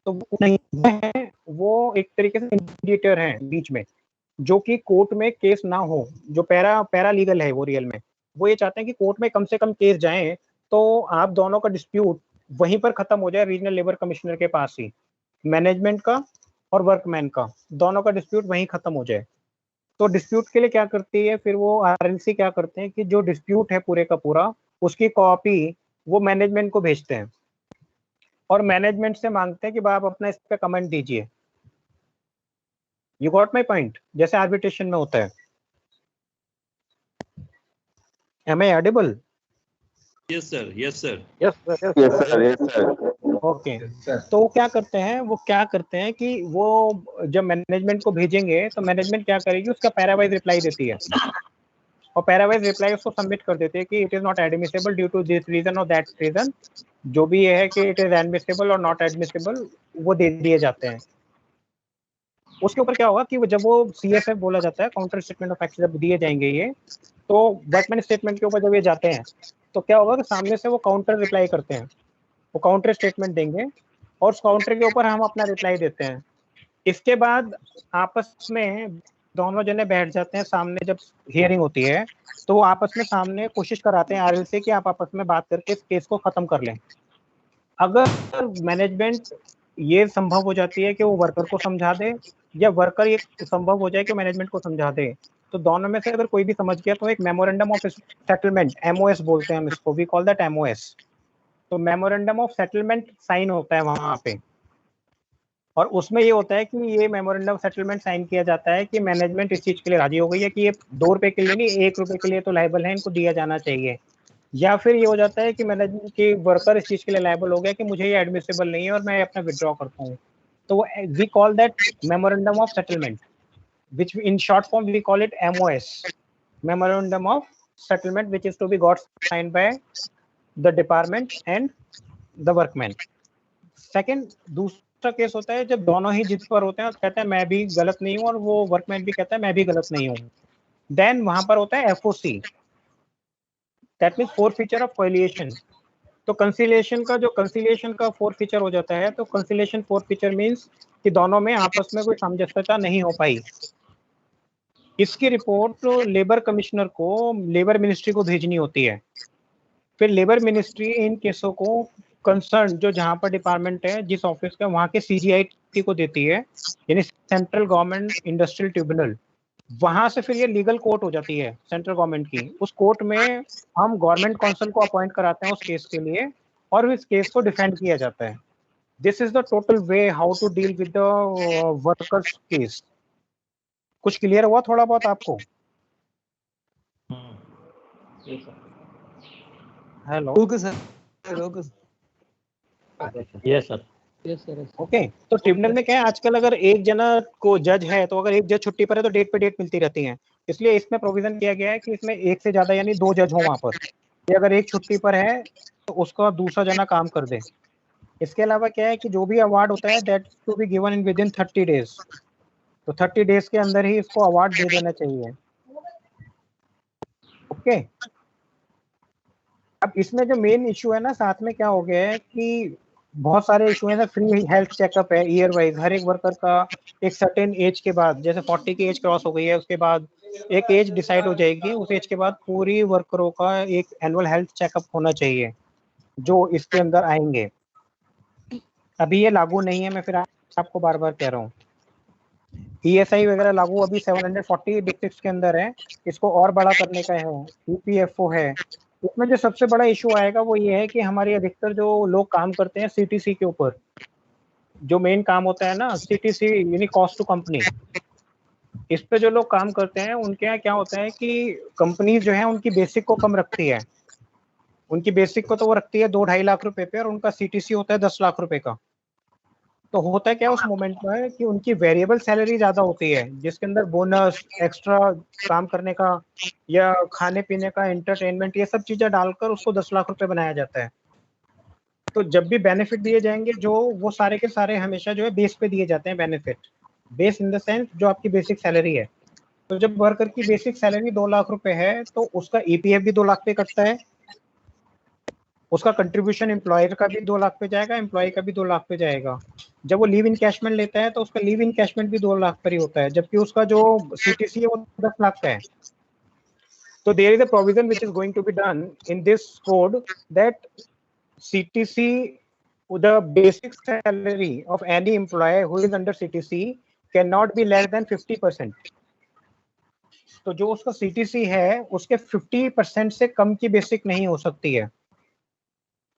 तो वो नहीं है, वो एक तरीके से मीडिएटर है बीच में, जो कि कोर्ट में केस ना हो, जो पैरा लीगल है वो रियल में। वो ये चाहते हैं कि कोर्ट में कम से कम केस जाएं, तो आप दोनों का डिस्प्यूट वहीं पर खत्म हो जाए, रीजनल लेबर कमिश्नर के पास ही, मैनेजमेंट का और वर्कमैन का, दोनों का डिस्प्यूट वहीं खत्म हो जाए। तो डिस्प्यूट के लिए क्या करती है फिर वो आरएलसी, क्या करते हैं कि जो डिस्प्यूट है पूरे का पूरा, उसकी कॉपी वो मैनेजमेंट को भेजते हैं और मैनेजमेंट से मांगते हैं कि आप अपना इस पे कमेंट दीजिए। यू गॉट माई पॉइंट, जैसे आर्बिट्रेशन में होता है। Am I audible? Yes sir, yes sir, yes sir, yes sir. Okay, तो वो क्या करते हैं कि वो जब मैनेजमेंट को भेजेंगे तो मैनेजमेंट क्या करेगी, उसका पैरावाइज रिप्लाई देती है और पैरावाइज रिप्लाई उसको सबमिट कर देते हैं कि it is not admissible due to this reason और दैट रीजन, जो भी ये है कि इट इज एडमिसिबल और नॉट एडमिसिबल, वो दे दिए जाते हैं। उसके ऊपर क्या होगा कि जब वो सीएसएफ बोला जाता है, काउंटर स्टेटमेंट ऑफ फैक्ट्स, जब दिए जाएंगे ये, तो वर्कमैन स्टेटमेंट के ऊपर जब ये जाते हैं तो क्या होगा कि सामने से वो काउंटर रिप्लाई करते हैं, वो काउंटर स्टेटमेंट देंगे और उस काउंटर के ऊपर हम अपना रिप्लाई देते हैं। इसके बाद आपस में दोनों जने बैठ जाते हैं सामने, जब हियरिंग होती है तो वो आपस में सामने कोशिश कराते हैं आरएल से कि आप आपस में बात करके इस केस को खत्म कर लें। अगर मैनेजमेंट ये संभव हो जाती है कि वो वर्कर को समझा दे, या वर्कर ये संभव हो जाए कि मैनेजमेंट को समझा दे, तो दोनों में से अगर कोई भी समझ गया तो एक मेमोरेंडम ऑफ सेटलमेंट, एमओएस बोलते हैं हम इसको, वी कॉल दैट एमओएस। तो मेमोरेंडम ऑफ सेटलमेंट साइन होता है वहां पे, और उसमें ये होता है कि ये मेमोरेंडम ऑफ सेटलमेंट साइन किया जाता है कि मैनेजमेंट इस चीज के लिए राजी हो गई है कि ये 2 रुपए के लिए नहीं, 1 रुपए के लिए तो लायबल है, इनको दिया जाना चाहिए। या फिर ये हो जाता है कि मैनेजमेंट की वर्कर इस चीज के लिए लायबल हो गया कि मुझे ये एडमिसिबल नहीं है और मैं अपना विड्रॉ करता हूँ। तो we call that memorandum of settlement, which in short form we call it MOS, memorandum of settlement, which is to be got signed by the department and the workman. Second, दूसरा case होता है जब दोनों ही जिद पर होते हैं और कहते हैं मैं भी गलत नहीं हूं और वो वर्कमैन भी कहता है मैं भी गलत नहीं हूं, देन वहां पर होता है FOC, that means forfeiture of coalition। तो कंसिलिएशन का forfeiture हो जाता है, तो कंसिलिएशन forfeiture मींस कि दोनों में आपस में कोई समझौता नहीं हो पाई। इसकी रिपोर्ट लेबर कमिश्नर को, लेबर मिनिस्ट्री को भेजनी होती है। फिर लेबर मिनिस्ट्री इन केसों को कंसर्न जो जहां पर डिपार्टमेंट है, जिस ऑफिस का, वहां के CGIT को देती है, यानी सेंट्रल गवर्नमेंट इंडस्ट्रियल ट्रिब्यूनल। वहां से फिर ये लीगल कोर्ट हो जाती है सेंट्रल गवर्नमेंट की। उस कोर्ट में हम गवर्नमेंट काउंसिल को अपॉइंट कराते हैं उस केस के लिए और इस केस को डिफेंड किया जाता है। This is the total way how to deal with the workers case. कुछ क्लियर हुआ थोड़ा बहुत आपको? Hello, okay sir, okay yes sir, yes sir. Okay. तो ट्रिब्यूनल में क्या है, आजकल अगर एक जना को जज है तो अगर एक जज छुट्टी पर है तो डेट पे डेट मिलती रहती है, इसलिए इसमें प्रोविजन किया गया है कि इसमें एक से ज्यादा यानी 2 जज हो वहां पर, कि अगर एक छुट्टी पर है तो उसका दूसरा जना काम कर दे। इसके अलावा क्या है कि जो भी अवार्ड होता है that to be given in within 30 days, तो 30 डेज के अंदर ही इसको अवार्ड दे देना चाहिए। ओके। अब इसमें जो मेन इशू है ना, साथ में क्या हो गया है कि बहुत सारे इशू है। फ्री हेल्थ चेकअप है ईयर वाइज हर एक वर्कर का। एक सर्टेन एज के बाद, जैसे 40 की एज क्रॉस हो गई है, उसके बाद एक एज डिसाइड हो जाएगी, उस एज के बाद पूरी वर्करों का एक एनुअल हेल्थ चेकअप होना चाहिए जो इसके अंदर आएंगे। अभी ये लागू नहीं है, मैं फिर आपको बार बार कह रहा हूँ। ESI वगैरह लागू अभी 740 डिस्ट्रिक्ट के अंदर है, इसको और बड़ा करने का है। EPFO है। इसमें जो सबसे बड़ा इशू आएगा वो ये है कि हमारी अधिकतर जो लोग काम करते हैं CTC के ऊपर, जो मेन काम होता है ना CTC यानी कॉस्ट टू कंपनी, इस पे जो लोग काम करते हैं उनके यहाँ क्या होता है कि कंपनी जो है उनकी बेसिक को कम रखती है। उनकी बेसिक को तो वो रखती है 2-2.5 लाख रुपए पे, और उनका CTC होता है 10 लाख रुपए का। तो होता है क्या उस मोमेंट में कि उनकी वेरिएबल सैलरी ज्यादा होती है, जिसके अंदर बोनस, एक्स्ट्रा काम करने का या खाने पीने का, एंटरटेनमेंट, ये सब चीजें डालकर उसको 10 लाख रुपए बनाया जाता है। तो जब भी बेनिफिट दिए जाएंगे जो, वो सारे के सारे हमेशा जो है बेस पे दिए जाते हैं benefit. Base in the sense जो आपकी बेसिक सैलरी है। तो जब वर्कर की बेसिक सैलरी 2 लाख रुपए है तो उसका EPF भी 2 लाख पे कटता है, उसका कंट्रीब्यूशन एम्प्लॉयर का भी 2 लाख पे जाएगा, एम्प्लॉय का भी 2 लाख पे जाएगा। जब वो लीव इनकैशमेंट लेता है तो उसका लीव इनकैशमेंट भी 2 लाख पर ही होता है, जबकि उसका जो CTC है वो 10 लाख का है। तो there is a provision which is going to be done in this code that CTC, the basic salary of any employee who is under CTC cannot be less than 50%. तो जो उसका CTC है उसके 50% से कम की बेसिक नहीं हो सकती है।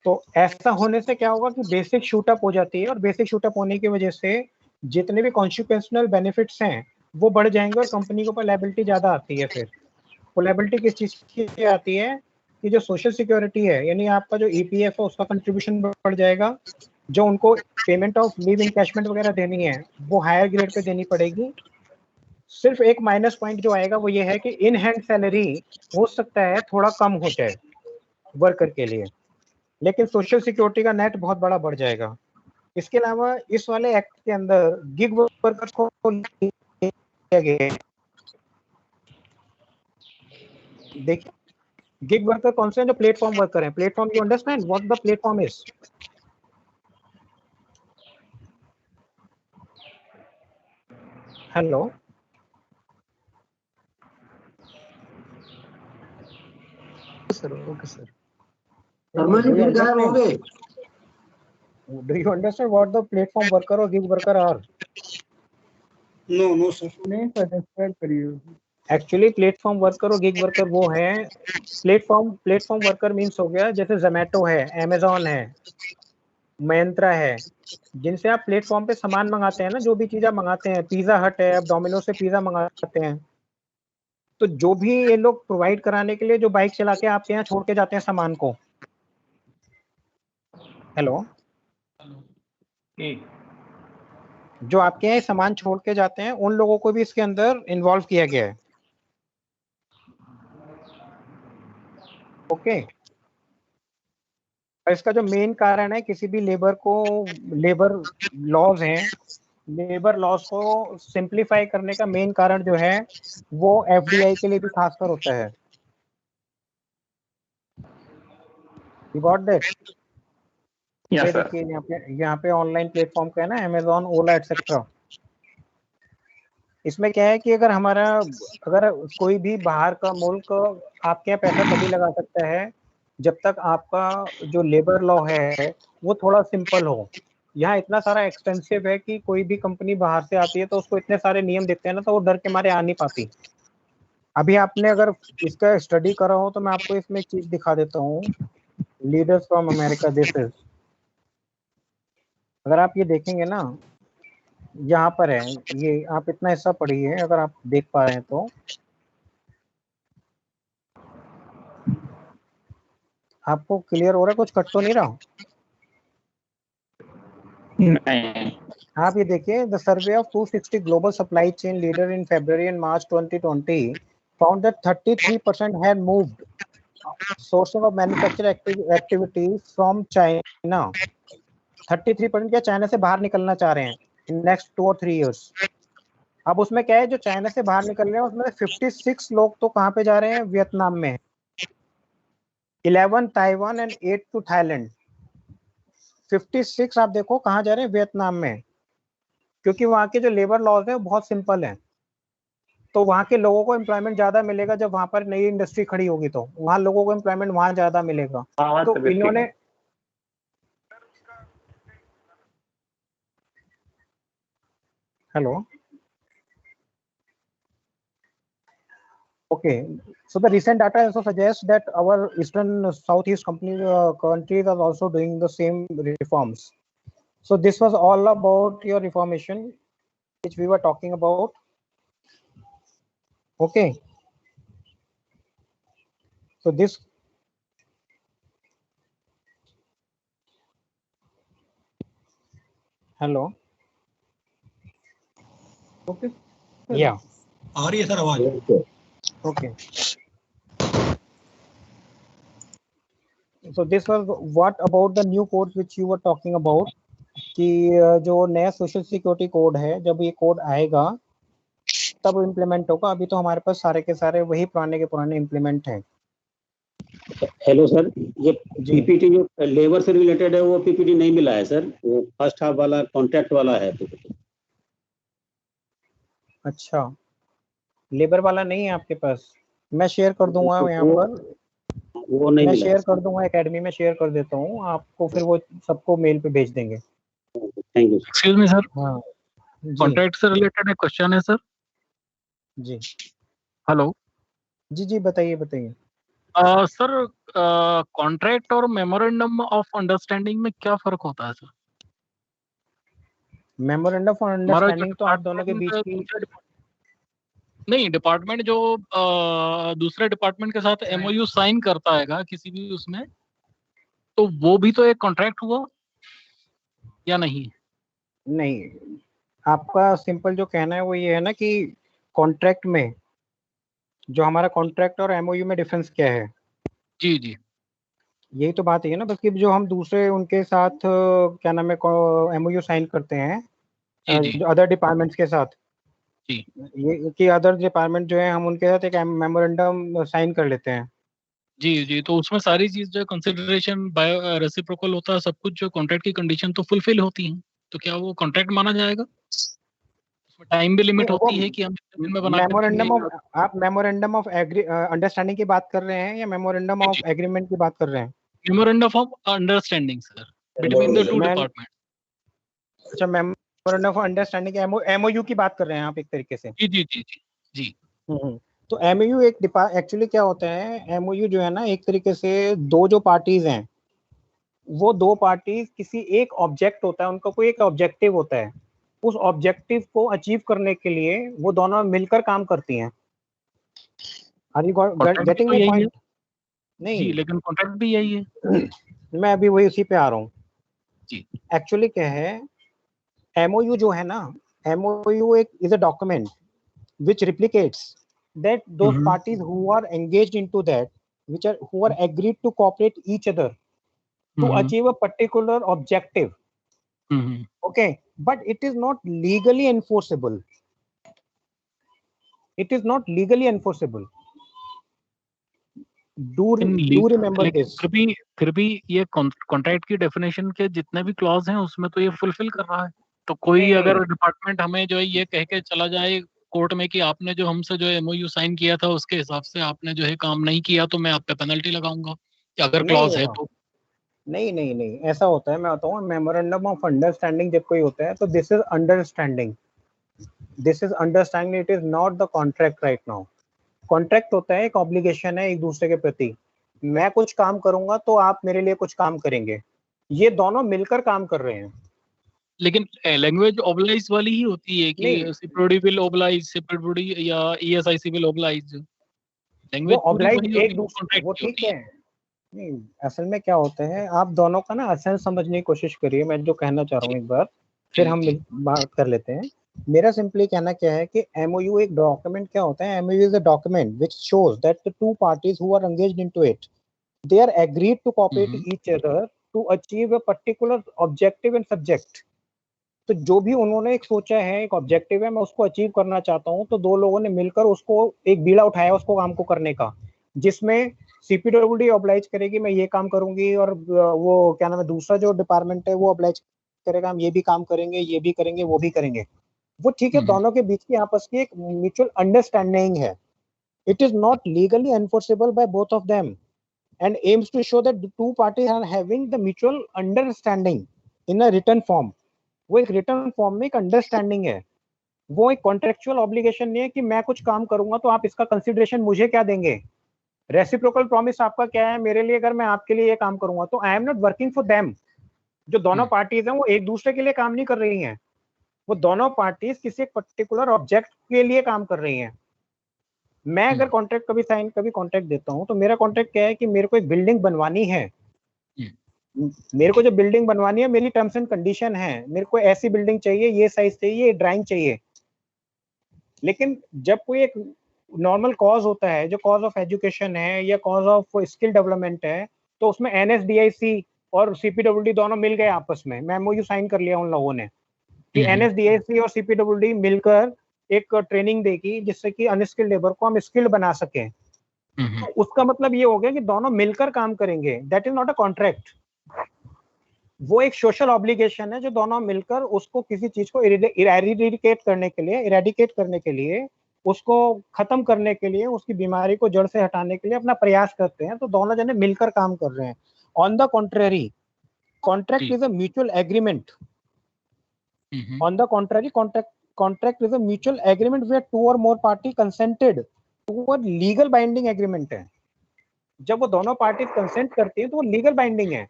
तो ऐसा होने से क्या होगा कि बेसिक शूट अप हो जाती है, और बेसिक शूट अप होने की वजह से जितने भी कॉन्सिक्वेंशनल बेनिफिट्स हैं वो बढ़ जाएंगे, और कंपनी के ऊपर लायबिलिटी ज्यादा आती है। फिर वो लायबिलिटी किस चीज की आती है कि जो सोशल सिक्योरिटी है, यानी आपका जो EPF है उसका कंट्रीब्यूशन बढ़ जाएगा, जो उनको पेमेंट ऑफ लीव इनकैशमेंट वगैरह देनी है वो हायर ग्रेड पे देनी पड़ेगी। सिर्फ एक माइनस पॉइंट जो आएगा वो ये है कि इन हैंड सैलरी हो सकता है थोड़ा कम हो जाए वर्कर के लिए, लेकिन सोशल सिक्योरिटी का नेट बहुत बड़ा बढ़ जाएगा। इसके अलावा इस वाले एक्ट के अंदर गिग वर्कर्स को लिया गया है। देखिए गिग वर्कर कौन से हैं? जो प्लेटफॉर्म वर्कर हैं। Platform, you understand what the platform is? Hello, sir okay sir. Do you understand what the platform worker or gig worker are? No, sir. नहीं सर, डिस्क्राइब करिए। एक्चुअली प्लेटफॉर्म वर्कर और gig worker वो हैं, platform worker means हो गया जैसे जोमेटो है, Amazon है, Myntra है, जिनसे आप प्लेटफॉर्म पे सामान मंगाते हैं ना, जो भी चीज आप मंगाते हैं, पिज्जा हट है, आप डोमिनोज से पिज्जा मंगाते हैं, तो जो भी ये लोग प्रोवाइड कराने के लिए जो बाइक चला के आपके यहाँ छोड़ के जाते हैं सामान को। हेलो, जो आपके यहाँ सामान छोड़ के जाते हैं उन लोगों को भी इसके अंदर इन्वॉल्व किया गया है। ओके। इसका जो मेन कारण है, किसी भी लेबर लॉज हैं, लेबर लॉज को सिंप्लीफाई करने का मेन कारण जो है वो FDI के लिए भी खासकर होता है। You got that? ये देखिए यहाँ पे ऑनलाइन प्लेटफॉर्म का है ना, अमेजोन, ओला एटसेट्रा। इसमें क्या है कि अगर कोई भी बाहर का मुल्क आपके यहाँ पैसा तभी लगा सकता है जब तक आपका जो लेबर लॉ है वो थोड़ा सिंपल हो। यहाँ इतना सारा एक्सपेंसिव है कि कोई भी कंपनी बाहर से आती है तो उसको इतने सारे नियम देते हैं ना, तो वो डर के मारे आ नहीं पाती। अभी आपने अगर इसका स्टडी करा हो तो मैं आपको इसमें एक चीज दिखा देता हूँ, leaders from America this is. अगर आप ये देखेंगे ना, यहाँ पर है ये, आप इतना हिस्सा पढ़िए अगर आप देख पा रहे हैं तो। आपको क्लियर हो रहा है? कुछ कट तो नहीं रहा? नहीं। आप ये देखिए, the survey of 260 global supply chain leader in February and March 2020 found that 33% had moved sourcing of manufacturing activities from China। 33% क्या चाइना से बाहर निकलना चाह रहे हैं in next 2 or 3 years। अब उसमें क्या है, जो चाइना से बाहर निकल रहे हैं उसमें 56 लोग तो कहाँ पे जा रहे हैं? वियतनाम में। 11 ताइवान एंड 8 टू थाईलैंड। 56 आप देखो कहाँ जा रहे हैं, वियतनाम में, क्योंकि वहाँ के जो लेबर लॉज है वो बहुत सिंपल है। तो वहाँ के लोगों को एम्प्लॉयमेंट ज्यादा मिलेगा, जब वहाँ पर नई इंडस्ट्री खड़ी होगी तो वहाँ लोगों को एम्प्लॉयमेंट वहाँ ज्यादा मिलेगा। तो इन्होंने hello okay, so the recent data also suggests that our eastern southeast countries are also doing the same reforms. So this was all about your reformation which we were talking about. Okay, so this hello okay yeah आ रही है sir आवाज? okay, so this was what about the new codes which you were talking about कि जो नया social security code है, जब ये code आएगा तब इम्प्लीमेंट होगा। अभी तो हमारे पास सारे के सारे वही पुराने के पुराने इम्प्लीमेंट हैं। हेलो सर, ये पीपीटी जो लेबर से रिलेटेड है वो पीपीटी नहीं मिला है सर, वो फर्स्ट हाफ वाला कॉन्ट्रैक्ट वाला है पीपीटी। अच्छा, लेबर वाला नहीं है आपके पास? मैं शेयर कर दूंगा यहाँ पर, वो नहीं मैं मिला शेयर कर दूंगा, एकेडमी में शेयर कर देता हूँ आपको, फिर वो सबको मेल पे भेज देंगे। Thank you. Excuse me sir, हाँ कॉन्ट्रैक्ट से रिलेटेड एक क्वेश्चन है सर। जी हेलो जी जी बताइए बताइए। सर, कॉन्ट्रैक्ट और मेमोरेंडम ऑफ अंडरस्टैंडिंग में क्या फर्क होता है सर? मेमोरेंडम ऑफ अंडरस्टैंडिंग तो आप दोनों के बीच की नहीं, डिपार्टमेंट जो दूसरे डिपार्टमेंट के साथ एमओयू साइन करता है किसी भी उसमें, तो वो भी तो एक कॉन्ट्रैक्ट हुआ या नहीं? नहीं, आपका सिंपल जो कहना है वो ये है ना कि कॉन्ट्रैक्ट में जो हमारा कॉन्ट्रैक्ट और एमओयू में डिफरेंस क्या है। जी जी, यही तो बात है ना, बल्कि जो हम दूसरे उनके साथ क्या नाम है एमओयू साइन करते हैं जो अदर डिपार्टमेंट्स के साथ, जी ये कि अदर डिपार्टमेंट जो है हम उनके साथ एक मेमोरेंडम साइन कर लेते हैं। जी जी, तो उसमें सारी चीज जो कंसिडरेशन बायो रेसिप्रोकल होता है, सब कुछ जो कॉन्ट्रैक्ट की कंडीशन तो फुलफिल होती हैं, तो क्या वो कॉन्ट्रैक्ट माना जाएगा? उसमें टाइम भी लिमिट होती है कि हम में बना मेमोरेंडम ऑफ, आप मेमोरेंडम ऑफ अंडरस्टैंडिंग की बात कर रहे हैं या मेमोरेंडम ऑफ एग्रीमेंट की बात कर रहे हैं? Memorandum of understanding sir, between the two department. अच्छा, मेमोरेंडम ऑफ अंडरस्टैंडिंग एमओयू की बात कर रहे हैं आप एक तरीके से? जी जी जी जी जी। तो एमओयू एक एक्चुअली क्या होता है, एमओयू जो है ना एक तरीके से दो जो पार्टीज हैं वो दो पार्टीज किसी एक ऑब्जेक्ट होता है, उनका कोई एक ऑब्जेक्टिव होता है, उस ऑब्जेक्टिव को अचीव करने के लिए वो दोनों मिलकर काम करती हैं। Are you getting my point? नहीं जी, लेकिन कॉन्ट्रैक्ट भी यही है। मैं अभी वही उसी पे आ रहा हूँ जी। एक्चुअली क्या है, एमओयू जो है ना, एमओयू एक is a document which replicates that those parties who are engaged into that, who are agreed to cooperate each other to achieve a particular objective. Okay, but it is not legally enforceable. It is not legally enforceable. Do remember this. फिर भी ये contract की definition के जितने भी clause हैं उसमें तो ये फुलफिल कर रहा है। तो कोई अगर डिपार्टमेंट हमें जो है ये कह के चला जाए कोर्ट में कि आपने जो हमसे जो एमओयू साइन किया था उसके हिसाब से आपने जो है काम नहीं किया, तो मैं आप पे पेनल्टी लगाऊंगा, अगर क्लॉज है तो। नहीं नहीं नहीं, ऐसा होता है, मैं बताऊं, मेमोरेंडम ऑफ अंडरस्टैंडिंग जब कोई होता है तो this is understanding, this is understanding, it is not the contract right now. Contract होता है एक ऑब्लिगेशन है एक दूसरे के प्रति, मैं कुछ काम करूंगा तो आप मेरे लिए कुछ काम करेंगे, ये दोनों मिलकर काम कर रहे हैं। लेकिन लैंग्वेज ओबलाइज वाली ही होती है कि सिप्रोडी विल ओबलाइज, सिप्रोडी या ESIC will obliged, language obliged एक दूसरे, वो ठीक है। नहीं, असल में क्या होता है, आप दोनों का ना असल समझने की कोशिश करिए, मैं जो कहना चाह रहा हूँ एक बार फिर हम बात कर लेते हैं। मेरा सिंपली कहना क्या है कि एमओयू एक डॉक्यूमेंट क्या होता है, MOU is a document which shows that the two parties who are engaged into it they are agreed to cooperate each other to achieve a particular objective and subject. तो जो भी उन्होंने एक सोचा है, एक ऑब्जेक्टिव है, मैं उसको अचीव करना चाहता हूँ, तो दो लोगों ने मिलकर उसको एक बीड़ा उठाया उसको काम को करने का, जिसमें CPWD ऑब्लाइज करेगी मैं ये काम करूंगी, और वो क्या नाम है दूसरा जो डिपार्टमेंट है वो ऑब्लाइज करेगा हम ये भी काम करेंगे, ये भी करेंगे, वो भी करेंगे। वो ठीक है, दोनों के बीच की आपस की एक म्यूचुअल अंडरस्टैंडिंग है। It is not legally enforceable by both of them and aims to show that the two parties are having the mutual understanding in a written form। वो एक written form में एक understanding है, वो एक contractual obligation नहीं है कि मैं कुछ काम करूंगा तो आप इसका consideration मुझे क्या देंगे। reciprocal promise आपका क्या है मेरे लिए, अगर मैं आपके लिए ये काम करूंगा तो I am not working for them। जो दोनों पार्टीज हैं वो एक दूसरे के लिए काम नहीं कर रही हैं, वो दोनों पार्टीज किसी एक पर्टिकुलर ऑब्जेक्ट के लिए काम कर रही हैं। मैं अगर कॉन्ट्रैक्ट कभी कॉन्ट्रैक्ट देता हूं तो मेरा कॉन्ट्रैक्ट क्या है कि मेरे को एक बिल्डिंग बनवानी है, मेरे को जो बिल्डिंग बनवानी है मेरी टर्म्स एंड कंडीशन है, मेरे को ऐसी बिल्डिंग चाहिए, ये साइज चाहिए, ये ड्राइंग चाहिए। लेकिन जब कोई एक नॉर्मल कॉज होता है, जो कॉज ऑफ एजुकेशन है या कॉज ऑफ स्किल डेवलपमेंट है, तो उसमें NSDIC और CPWD दोनों मिल गए आपस में, MOU साइन कर लिया उन लोगों ने कि NSDIC और CPWD मिलकर एक ट्रेनिंग देगी जिससे कि अनस्किल्ड लेबर को हम स्किल्ड बना सकें। तो उसका मतलब ये हो गया कि दोनों मिलकर काम करेंगे। That is not a contract, वो एक सोशल ऑब्लिगेशन है जो दोनों मिलकर उसको किसी चीज को इरेडिकेट करने के लिए उसको खत्म करने के लिए, उसकी बीमारी को जड़ से हटाने के लिए अपना प्रयास करते हैं। तो दोनों जने मिलकर काम कर रहे हैं। On the contrary, contract is a mutual agreement. On the contrary, contract is a mutual agreement where two or more party consented to a legal binding agreement है। जब वो दोनों पार्टी कंसेंट करती हैं तो वो लीगल बाइंडिंग है।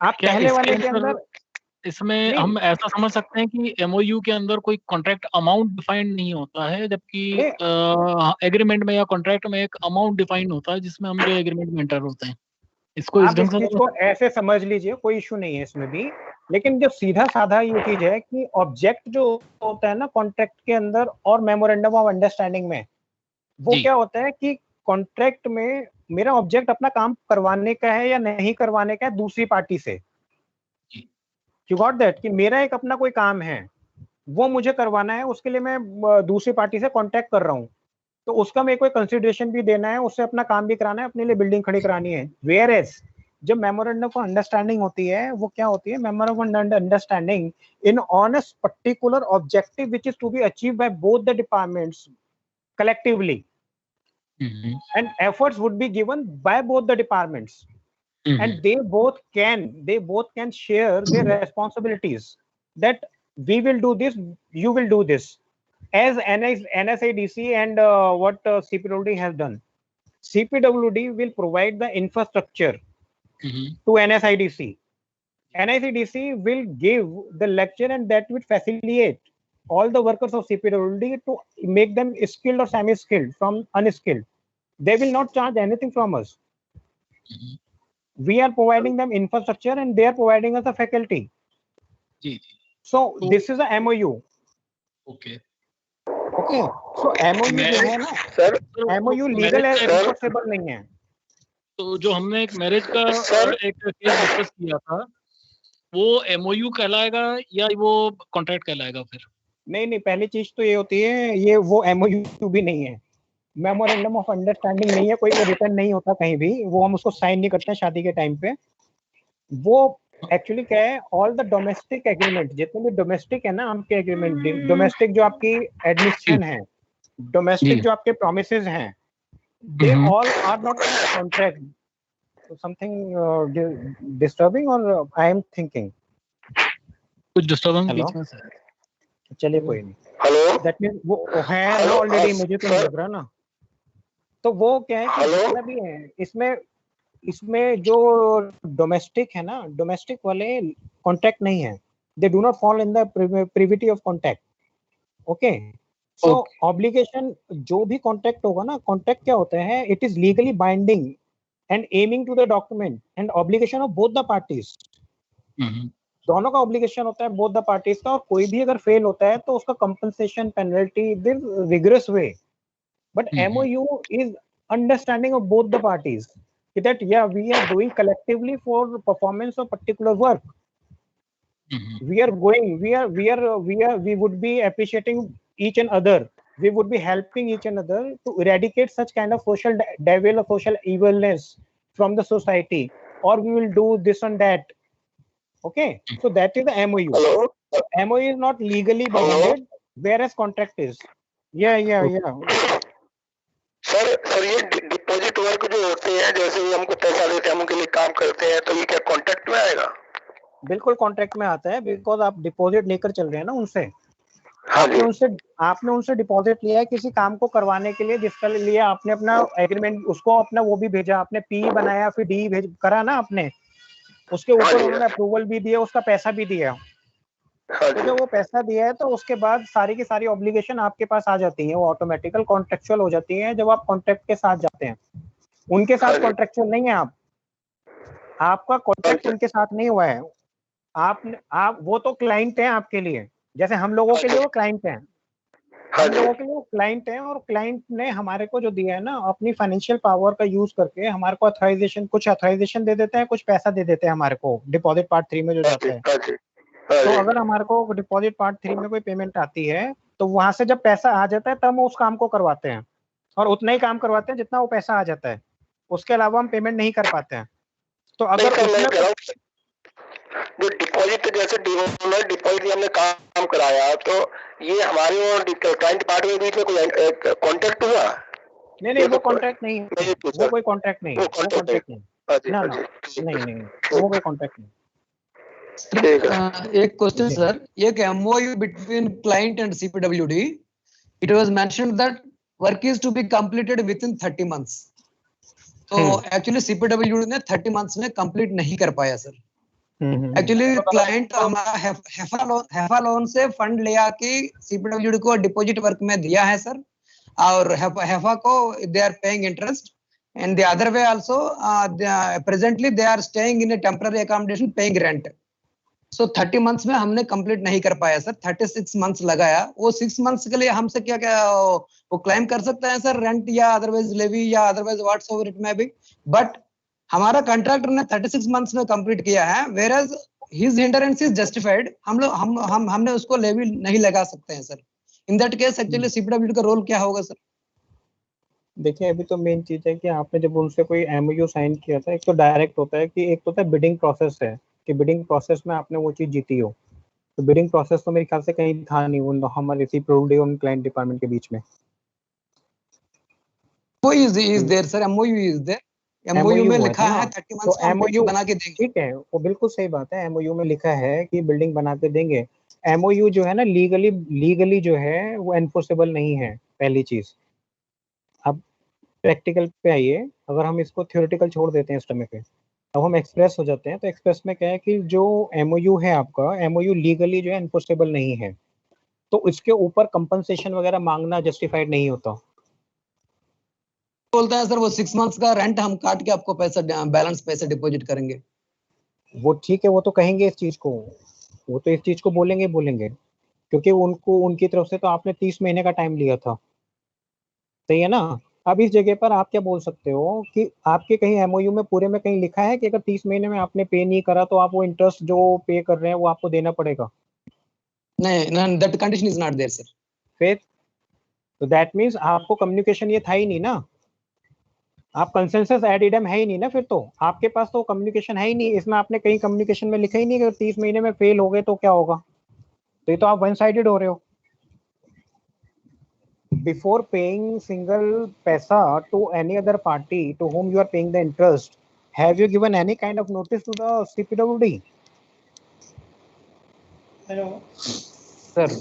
आप पहले वाले के अंदर इसमें हम ऐसा समझ सकते हैं कि MOU के अंदर कोई कॉन्ट्रैक्ट अमाउंट डिफाइंड नहीं होता है, जबकि एग्रीमेंट में या कॉन्ट्रैक्ट में एक अमाउंट डिफाइंड होता है जिसमें हम जो एग्रीमेंट में एंटर होते हैं। इसको इस ढंग से इसको ऐसे समझ लीजिए, कोई इशू नहीं है इसमें भी। लेकिन जो सीधा साधा ये चीज है कि ऑब्जेक्ट जो होता है ना कॉन्ट्रैक्ट के अंदर और मेमोरेंडम ऑफ अंडरस्टैंडिंग में, वो क्या होता है कि कॉन्ट्रैक्ट में मेरा ऑब्जेक्ट अपना काम करवाने का है या नहीं करवाने का है दूसरी पार्टी से। यू गॉट दैट कि मेरा एक अपना कोई काम है वो मुझे करवाना है, उसके लिए मैं दूसरी पार्टी से कॉन्टैक्ट कर रहा हूँ, तो उसका मेरे को कंसिडरेशन भी देना है, उससे अपना काम भी कराना है, अपने लिए बिल्डिंग खड़ी करानी है। वेयर एज जब मेमोरेंडम ऑफ अंडरस्टैंडिंग होती है वो क्या होती है, memorandum of understanding in on a particular objective which is to be achieved by both the departments collectively and efforts would be given by both the departments and they both can share their responsibilities that we will do this, you will do this, as NSIDC and what CPWD has done. CPWD will provide the infrastructure to NSIDC. NSIDC will give the lecture and that will facilitate all the workers of CPWD to make them skilled or semi-skilled from unskilled. They will not charge anything from us. We are providing them infrastructure and they are providing us a faculty. So this is a MOU. Okay. So MOU जो है ना sir, MOU legal है, enforceable नहीं है। तो जो हमने एक मैरिज का एक केस डिस्कस किया था वो MOU कहलाएगा या वो कॉन्ट्रैक्ट कहलाएगा फिर? नहीं, पहली चीज तो ये होती है, ये वो MOU भी नहीं है, मेमोरेंडम ऑफ अंडरस्टैंडिंग नहीं है, कोई रिटर्न नहीं होता कहीं भी, वो हम उसको साइन नहीं करते हैं शादी के टाइम पे। वो एक्चुअली क्या है, ऑल द डोमेस्टिक एग्रीमेंट, जितने भी डोमेस्टिक है ना आपके एग्रीमेंट, डोमेस्टिक जो आपकी एडमिशन है, डोमेस्टिक जो आपके प्रोमिसेस हैं, they all are not contract. Something disturbing और आई एम थिंकिंग कुछ डिस्टर्बिंग बीच में से। चलिए कोई नहीं। हेलो, दैट मींस वो है ना ऑलरेडी, मुझे तो नहीं लग रहा ना। तो वो क्या है कि जितना भी है इसमें जो डोमेस्टिक है ना, डोमेस्टिक वाले कॉन्ट्रैक्ट नहीं है, they do not fall in the privity of contract. Okay, so obligation जो भी कॉन्ट्रैक्ट होगा ना, कॉन्ट्रैक्ट क्या होता है, it is legally binding and aiming to the document and obligation of both the parties. दोनों का ऑब्लिगेशन होता है बोथ द पार्टीज का, और कोई भी अगर फेल होता है तो उसका compensation, penalty, this rigorous way. But MOU is understanding of both the parties that yeah, we are doing collectively for performance of particular work. We would be appreciating each and other we would be helping each another to eradicate such kind of social devil or social evilness from the society, or we will do this and that. Okay, so that is the MOU. Hello? MOU is not legally binded, whereas contract is. Yeah. Sir ये deposit work जो होते हैं, जैसे ये हमको पैसा देते हैं, हम उनके लिए काम करते हैं, तो ये क्या कॉन्ट्रैक्ट में आएगा? बिल्कुल कॉन्ट्रैक्ट में आता है, बिकॉज आप डिपॉजिट लेकर चल रहे हैं ना उनसे। हाँ जी। आपने उनसे डिपॉजिट लिया है किसी काम को करवाने के लिए, जिसके लिए आपने अपना एग्रीमेंट, उसको अपना वो भी भेजा, आपने पी बनाया, फिर डी भेज करा ना आपने, उसके ऊपर उन्होंने अप्रूवल भी दिया, उसका पैसा भी दिया। तो जब वो पैसा दिया है तो उसके बाद सारी की सारी ऑब्लिगेशन आपके पास आ जाती है, वो ऑटोमेटिकल कॉन्ट्रेक्चुअल हो जाती है जब आप कॉन्ट्रैक्ट के साथ जाते हैं। उनके साथ कॉन्ट्रेक्चुअल नहीं है आपका कॉन्ट्रैक्ट उनके साथ नहीं हुआ है। आप वो तो क्लाइंट हैं आपके लिए, जैसे हम लोगों के लिए वो क्लाइंट हैं, हम लोगों के लिए वो क्लाइंट हैं, और क्लाइंट ने हमारे को जो दिया है ना, अपनी फाइनेंशियल पावर का यूज करके हमारे को कुछ अथॉराइजेशन दे देते हैं, कुछ पैसा दे देते हैं हमारे को डिपॉजिट पार्ट 3 में जो जाता है। तो अगर हमारे को डिपॉजिट पार्ट 3 में कोई पेमेंट आती है तो वहां से जब पैसा आ जाता है तब हम उस काम को करवाते हैं, और उतना ही काम करवाते हैं जितना वो पैसा आ जाता है, उसके अलावा हम पेमेंट नहीं कर पाते हैं। तो अगर जो डिपॉजिट, जैसे डिपॉजिट हमने काम कराया, तो ये हमारे और क्लाइंट पार्टी के बीच में कोई कॉन्ट्रैक्ट हुआ? नहीं, वो कॉन्ट्रैक्ट नहीं है, वो कोई कॉन्ट्रैक्ट नहीं, वो कॉन्ट्रैक्ट नहीं, ना नहीं, वो कोई कॉन्ट्रैक्ट नहीं। एक क्वेश्चन सर, एक MOU between client and CPWD, it was mentioned that work is to be completed within 30 months. तो एक्चुअली CPWD ने 30 मंथ्स में कंप्लीट नहीं कर पाया सर। एक्चुअली क्लाइंट हमारा हेफा लोन से फंड ले आके CPWD को डिपॉजिट वर्क में दिया है सर, और हेफा को they are paying interest, and the other way also presently they are staying in a temporary accommodation paying rent. So 30 months में हमने कंप्लीट नहीं कर पाया सर, 36 मंथ्स लगाया। वो 6 मंथ्स के लिए हमसे क्या वो क्लेम कर सकते हैं सर, रेंट या अदरवाइज लेवी या otherwise whatsoever it may be, but हमारा कॉन्ट्रैक्टर ने 36 मंथ्स में कंप्लीट किया है, whereas his hindrance is justified. हमने उसको लेवी नहीं लगा सकते हैं sir. In that case actually CPWD का रोल क्या होगा सर? देखिए, अभी तो मेन चीज है कि आपने जब उनसे कोई MOU साइन किया था, एक तो डायरेक्ट होता है कि एक तो होता है बिडिंग प्रोसेस है, कि बिडिंग प्रोसेस में आपने वो चीज जीती हो। तो बिडिंग प्रोसेस तो मेरे ख्याल से कहीं था नहीं उन हमारे CPWD और क्लाइंट डिपार्टमेंट के बीच में। is there sir, MOU is there, MOU में लिखा है 30 मंथ्स में MOU बना के देंगे। ठीक है, वो बिल्कुल सही बात है, MOU में लिखा है कि बिल्डिंग बना के देंगे। MOU जो है ना लीगली जो है वो एनफोर्सेबल नहीं है, पहली चीज। अब प्रैक्टिकल पे आइए, अगर हम इसको थ्योरेटिकल छोड़ देते हैं इस समय पे, अब हम एक्सप्रेस हो जाते हैं। तो एक्सप्रेस में क्या है कि जो MOU है आपका, MOU लीगली जो है एनफोर्सेबल नहीं है, तो इसके ऊपर कंपनसेशन वगैरह मांगना जस्टिफाइड नहीं होता। बोलता है सर वो 6 मंथ्स का रेंट हम काट के आपको पैसा बैलेंस पैसे डिपॉजिट करेंगे। वो ठीक है, वो तो कहेंगे इस चीज को, वो तो इस चीज को बोलेंगे, क्योंकि उनको उनकी तरफ से तो आपने 30 महीने का टाइम लिया था, सही है ना। अब इस जगह पर आप क्या बोल सकते हो कि आपके कहीं MOU में पूरे में कहीं लिखा है कि अगर 30 महीने में आपने पे नहीं करा तो आप वो इंटरेस्ट जो पे कर रहे हैं वो आपको देना पड़ेगा? नहीं, that condition is not there sir. फिर तो दैट मींस आपको कम्युनिकेशन ये था ही नहीं ना, आप कंसेंसस एड इडम है ही नहीं ना, फिर तो आपके पास तो कम्युनिकेशन है ही नहीं। इसमें आपने कहीं कम्युनिकेशन में लिखा ही नहीं कि अगर 30 महीने में फेल हो गए तो क्या होगा। तो ये तो आप वन साइडेड हो रहे हो। Before paying single paisa to any other party to whom you are paying the interest, have you given any kind of notice to the CPWD? Hello sir,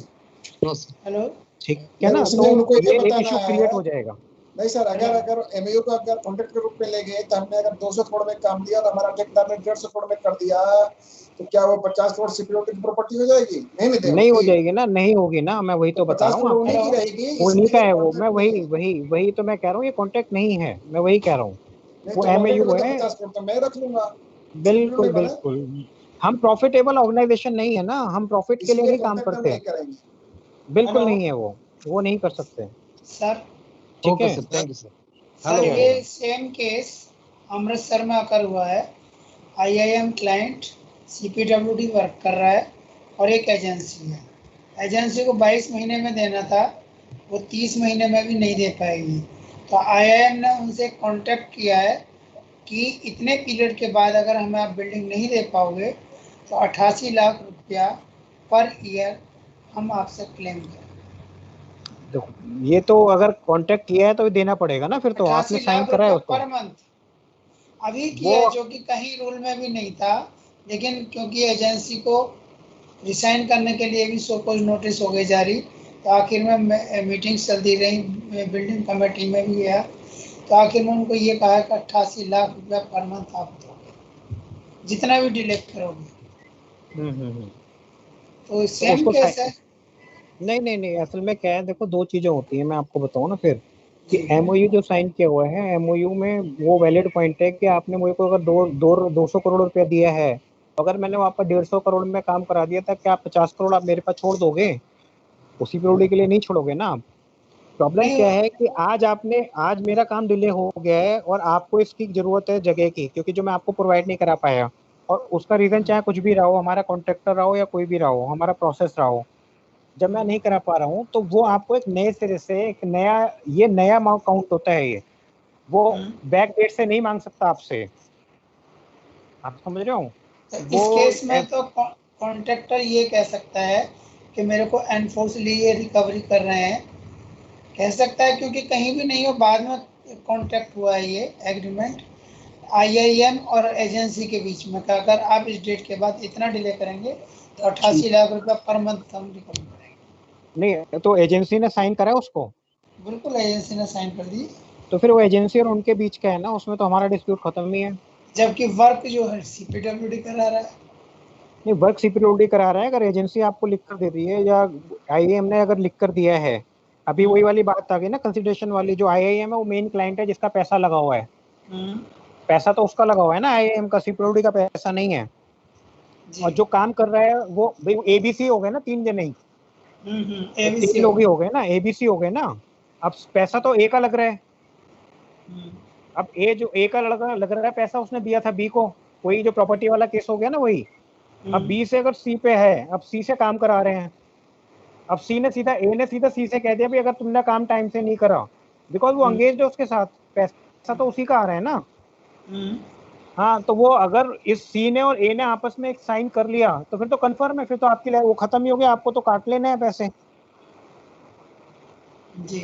no sir. Hello, ठीक है ना, तो ये एक issue create हो जाएगा। नहीं sir, अगर MOU को अगर कॉन्ट्रैक्ट के रूप में ले गए तो हमने अगर 200 करोड़ में काम दिया और हमारा ठेकेदार ने 150 करोड़ में कर दिया, तो क्या वो 50 करोड़ CPWD की प्रॉपर्टी हो जाएगी? नहीं हो जाएगी ना, नहीं होगी ना, मैं वही तो बता रहा हूँ। उन्हीं का है वो, मैं वही तो मैं कह रहा हूँ, ये कॉन्ट्रैक्ट नहीं है, मैं वही कह रहा हूँ, वो MOU है। 50 करोड़ तो मैं रख लूंगा। बिल्कुल, हम प्रॉफिटेबल ऑर्गेनाइजेशन नहीं है ना, हम प्रॉफिट के लिए नहीं काम करते हैं। बिल्कुल नहीं है, वो नहीं कर सकते सर। ठीक है, थैंक यू सर। सर, ये सेम केस अमृतसर में आकर हुआ है। IIM क्लाइंट CPWD वर्क कर रहा है और एक एजेंसी है। एजेंसी को 22 महीने में देना था, वो 30 महीने में भी नहीं दे पाएगी। तो IIM ने उनसे कांटेक्ट किया है कि इतने पीरियड के बाद अगर हमें आप बिल्डिंग नहीं दे पाओगे तो 88 लाख रुपया पर ईयर हम आपसे क्लेम करें। देखो ये तो अगर कांटेक्ट किया है तो देना पड़ेगा ना, फिर तो आपने साइन करा है उसको। पर मंथ अभी किया है, जो कि कहीं रूल में भी नहीं था, लेकिन क्योंकि एजेंसी को रिसाइन करने के लिए भी सपोज नोटिस हो गई जारी, तो आखिर में मीटिंग्स चलती रही, बिल्डिंग कमेटी में भी गया, तो आखिर में उनको ये कहा कि 88 लाख रुपया पर मंथ आप दोगे जितना भी डिले करोगे। तो सेम केस है। नहीं, असल में क्या है, देखो दो चीजें होती हैं, मैं आपको बताऊं ना फिर कि MOU जो साइन किया हुआ है, MOU में वो वैलिड पॉइंट है कि आपने मुझे को अगर 200 करोड़ रुपया दिया है, अगर मैंने वहाँ पर 150 करोड़ में काम करा दिया था, क्या आप 50 करोड़ आप मेरे पास छोड़ दोगे? उसी पीरियड के लिए नहीं छोड़ोगे ना आप। प्रॉब्लम क्या है कि आज मेरा काम डिले हो गया है और आपको इसकी जरूरत है जगह की, क्योंकि जो मैं आपको प्रोवाइड नहीं करा पाया, और उसका रीजन चाहे कुछ भी रहा हो, हमारा कॉन्ट्रैक्टर रहा हो या कोई भी रहा हो, हमारा प्रोसेस रहा हो, जब मैं नहीं करा पा रहा हूँ तो वो आपको एक नए सिरे से एक नया अकाउंट होता है, ये वो बैक डेट से नहीं मांग सकता आपसे। आप समझ रहे हो? इस केस में तो कॉन्ट्रैक्टर ये कह सकता है कि मेरे को एनफोर्सली ये रिकवरी कर रहे हैं, कह सकता है, क्योंकि कहीं भी नहीं हो, बाद में कॉन्ट्रैक्ट हुआ है ये एग्रीमेंट IIM और एजेंसी के बीच में, का अगर आप इस डेट के बाद इतना डिले करेंगे तो 88 लाख रुपया पर मंथ हम रिकवरी करेंगे। नहीं तो एजेंसी ने साइन करा है उसको? बिल्कुल एजेंसी ने साइन कर दी। तो फिर वो एजेंसी और उनके बीच का है ना, उसमें तो हमारा डिस्प्यूट खत्म ही है। जबकि वर्क जो है CPWD करा रहा है। नहीं, वर्क CPWD करा रहा है, अगर एजेंसी आपको लिख कर दे रही है या IIM ने अगर लिख कर दिया है, अभी वही वाली बात आ गई ना कंसिडरेशन वाली, जो IIM है वो मेन क्लाइंट है जिसका पैसा लगा हुआ है, पैसा तो उसका लगा हुआ है ना, IIM का, CPWD का पैसा नहीं है। और जो काम कर रहा है वो ABC हो गए ना, 3 जने ही, 3 लोग ही हो गए ना, ABC हो गए ना। अब पैसा तो A का लग रहा है, अब A का लग रहा है पैसा, उसने दिया था B को, वही जो प्रॉपर्टी वाला केस हो गया ना वही। अब B से अगर C पे है, अब C से काम करा रहे हैं, अब A ने सीधा C से कह दिया भाई अगर तुमने काम टाइम से नहीं करा, बिकॉज वो अंगेज है उसके साथ, पैसा तो उसी का आ रहा है ना। हाँ, तो वो अगर इस C ने और A ने आपस में एक साइन कर लिया तो फिर तो कंफर्म है, फिर तो आपके लिए वो खत्म ही हो गया, आपको तो काट लेने हैं पैसे जी,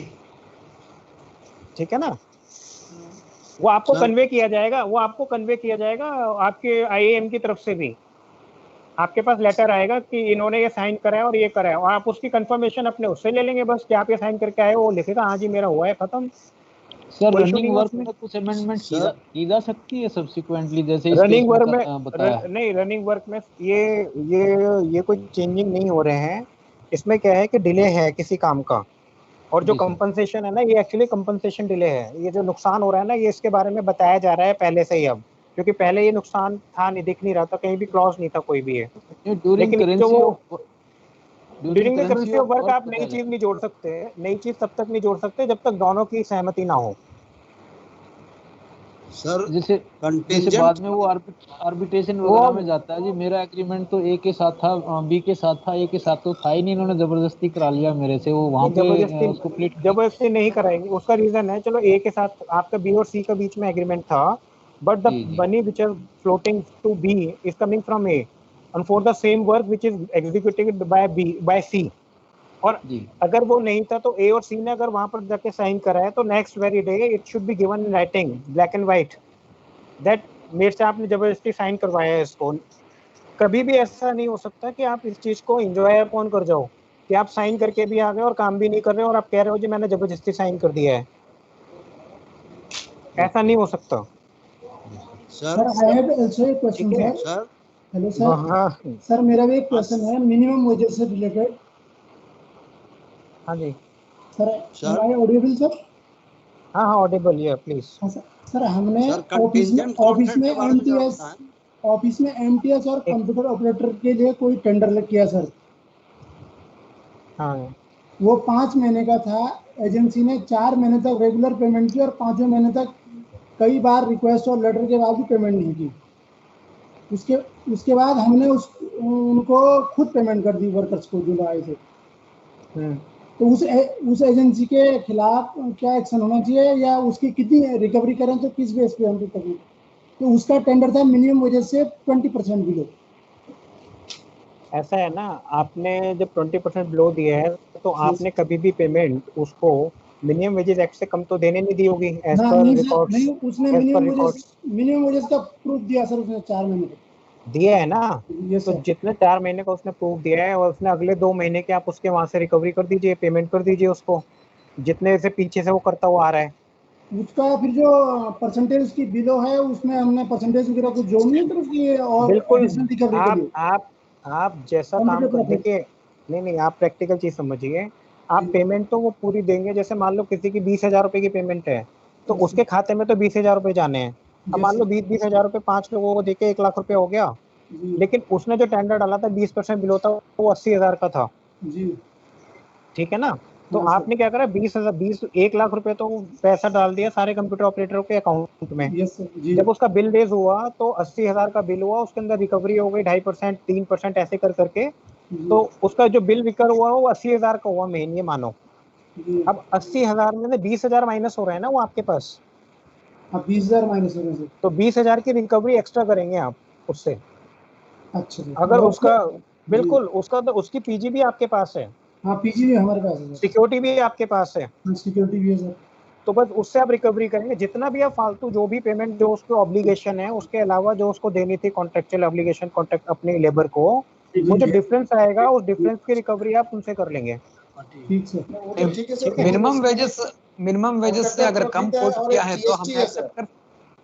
ठीक है ना। वो आपको कन्वे किया जाएगा, आपके IIM की तरफ से भी आपके पास लेटर आएगा कि इन्होंने ये साइन करा है और ये करा है, और आप उसकी कंफर्मेशन अपने उससे ले लेंगे बस कि आप ये साइन करके आए, वो लिखेगा हाँ जी मेरा हुआ है, खत्म। सर रनिंग वर्क में कुछ अमेंडमेंट की जा सकती है सब्सिक्वेंटली, जैसे रनिंग वर्क में नहीं, रनिंग वर्क में ये कोई चेंजिंग नहीं हो रहे हैं। इसमें क्या है कि डिले है किसी काम का, और जो कंपनसेशन है ना, ये एक्चुअली कंपनसेशन डिले है, ये जो नुकसान हो रहा है ना, ये इसके बारे में बताया जा रहा है पहले से ही अब, क्योंकि पहले ये नुकसान था नहीं, दिख नहीं रहा था, कहीं भी क्लॉज नहीं था कोई भी है। लेकिन जो during the currency of work आप नई चीज नहीं जोड़ सकते, नई चीज तब तक नहीं जोड़ सकते जब तक दोनों की सहमति ना हो। सर जैसे बाद में वो आर्बिट्रेशन वगैरह में जाता है जी, मेरा एग्रीमेंट तो A के साथ था, B के साथ था, A के साथ तो था ही नहीं, इन्होंने जबरदस्ती करा लिया मेरे से, वो वहाँ पे जबरदस्ती नहीं कराएंगे, उसका रीजन है, चलो A के साथ आपका B और C के बीच में एग्रीमेंट था, but the money which are floating to B is coming from A and for the same work which is executed by C, और अगर वो नहीं था तो A और C ने अगर वहां पर जाके साइन करा है तो next very day it should be given in writing, black and white, that मेरे से आपने जबरदस्ती साइन करवाया है इसको। कभी भी ऐसा नहीं हो सकता कि आप इस चीज को एंजॉय अपॉन कर जाओ कि आप साइन करके भी आ गए और काम भी नहीं कर रहे हो और आप कह रहे हो जी मैंने जबरदस्ती साइन कर दिया है, ऐसा नहीं हो सकता। सर आई हैव आल्सो एक question sir. Hello sir, sir मेरा भी एक क्वेश्चन है मिनिमम वेजेस से रिलेटेड। हाँ जी सर, आई ऑडिबल सर? हाँ ऑडिबल है, प्लीज। सर हमने ऑफिस में MTS और कंप्यूटर ऑपरेटर के लिए कोई टेंडर किया सर। हाँ, वो 5 महीने का था, एजेंसी ने 4 महीने तक रेगुलर पेमेंट की और 5वें महीने तक कई बार रिक्वेस्ट और लेटर के बाद भी पेमेंट नहीं की। उसके बाद हमने उनको खुद पेमेंट कर दी वर्कर्स को, जुलाई से। तो उस एजेंसी के खिलाफ क्या एक्शन होना चाहिए, या उसकी कितनी रिकवरी करें तो किस बेस पे हम रिकवरी? तो उसका टेंडर था मिनिमम वजह से 20% बिलो। ऐसा है ना, आपने जब 20% बिलो दिया है तो आपने कभी भी पेमेंट उसको मिनिमम वेजेस एक्ट से कम तो देने नहीं दी होगी एज पर रिकॉर्ड्स। नहीं, उसने मिनिमम वेजेस का प्रूफ दिया सर, उसने 4 महीने दिया है ना। तो जितने 4 महीने का उसने प्रूफ दिया है और उसने अगले 2 महीने के आप उसके वहां से रिकवरी कर दीजिए, पेमेंट कर दीजिए उसको, जितने से पीछे से वो करता हुआ आ रहा है। उसका फिर जो परसेंटेज उसकी बिलो है उसमें हमने परसेंटेज वगैरह कुछ जोड़नी है तो उसकी और बिल्कुल। आप जैसा काम कर देखिए, नहीं आप प्रैक्टिकल चीज समझिए। आप पेमेंट तो वो पूरी देंगे, जैसे मान लो किसी की 20,000 रुपए की पेमेंट है तो उसके खाते में तो 20,000 रुपए जाने हैं। अब मान लो 20,000 रुपए 5 लोगों को देके 1 लाख रुपए हो गया, लेकिन उसने जो टेंडर डाला था 20% बिलो था, वो 80,000 का था। ठीक है ना। तो आपने क्या करा, 1 लाख रुपए तो पैसा डाल दिया सारे कंप्यूटर ऑपरेटरों के अकाउंट में। जब उसका बिल रेज हुआ तो 80,000 का बिल हुआ, उसके अंदर रिकवरी हो गई 2.5%, 3% ऐसे कर करके, तो उसका जो बिल रिकवर हुआ वो 80,000 का हुआ मेन, ये मानो। अब 80,000 में से 20,000 माइनस हो रहा है ना वो आपके पास। 20,000 माइनस हो रहे हैं तो 20,000 की रिकवरी एक्स्ट्रा करेंगे आप उससे। अच्छा, अगर उसका बिल्कुल उसका तो उसकी पीजी भी आपके पास है। हाँ, पीजी भी हमारे पास है, सिक्योरिटी भी आपके पास है। सिक्योरिटी भी है सर। तो बस उससे आप रिकवरी करेंगे, जितना भी आप फालतू जो भी पेमेंट जो उसको ऑब्लिगेशन है, उसके अलावा जो उसको देनी थी कॉन्ट्रेक्चुअल ऑब्लिगेशन कॉन्ट्रैक्ट अपने लेबर को, वो जो डिफरेंस आएगा उस डिफरेंस की रिकवरी आप उनसे कर लेंगे। मिनिमम वेजेस से अगर कम कोट किया है तो हम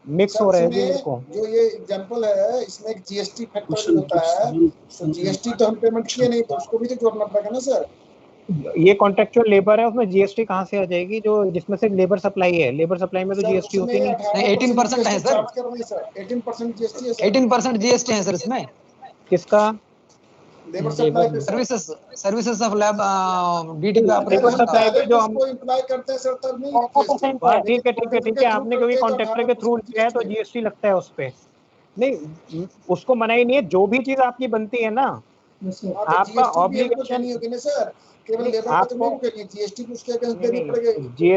मिक्स हो रहा है जी। को जो ये एग्जांपल है इसमें एक जीएसटी फैक्टर होता है, तो जीएसटी तो हम पेमेंट किए नहीं, तो उसको भी तो जोड़ना पड़ेगा ना सर। ये कॉन्ट्रेक्चुअल लेबर है, उसमें जीएसटी कहाँ से आ जाएगी? जो जिसमें से लेबर सप्लाई है, लेबर सप्लाई में तो जीएसटी होती नहीं। 18% है सर, 18% जीएसटी है सर। 18% जीएसटी है सर इसमें। किसका? लेबर सप्लाई पे सर्विसेज ऑफ लैब बीटी पे आप लेबर सप्लाई पे जो हम एम्प्लॉय करते हैं सर, तब नहीं। ठीक है आपने कभी कॉन्ट्रैक्टर के थ्रू लिया है तो जीएसटी लगता है उस पे। नहीं, उसको मना ही नहीं है, जो भी चीज आपकी बनती है ना, आपका ऑब्लिगेशन होगी ना सर, केवल लेबर पे तो नहीं करेंगे, जीएसटी भी उसके अगेंस्ट देनी पड़ेगी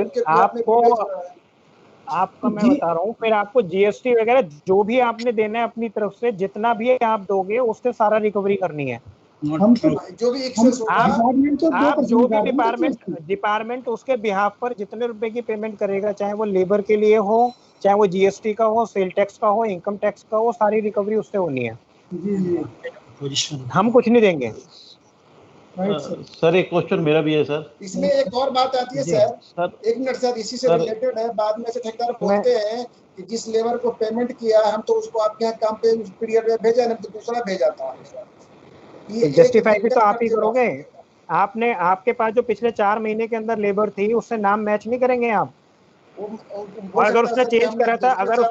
आपका मैं बता रहा हूँ। फिर आपको जीएसटी वगैरह जो भी आपने देना है अपनी तरफ से, जितना भी आप दोगे उससे सारा रिकवरी करनी है। हम जो भी एक्सेस होगा, आप जो भी डिपार्टमेंट उसके बिहाफ पर जितने रुपए की पेमेंट करेगा, चाहे वो लेबर के लिए हो, चाहे वो जीएसटी का हो, सेल टैक्स का हो, इनकम टैक्स का हो, सारी रिकवरी उससे होनी है। हम कुछ नहीं देंगे। सर एक क्वेश्चन मेरा भी है सर। इसमें एक और बात आती है सर, एक मिनट सर, इसी से रिलेटेड है। बाद में से ठेकेदार बोलते हैं कि जिस लेबर को पेमेंट किया हम तो उसको आपके यहाँ काम पे उस पीरियड में भेजा, नहीं तो दूसरा भेजा था। जस्टिफाई भी तो आप ही करोगे। आपने आपके पास जो पिछले 4 महीने के अंदर लेबर थी उससे नाम मैच नहीं करेंगे आप। और अगर उसने चेंज करा था, अगर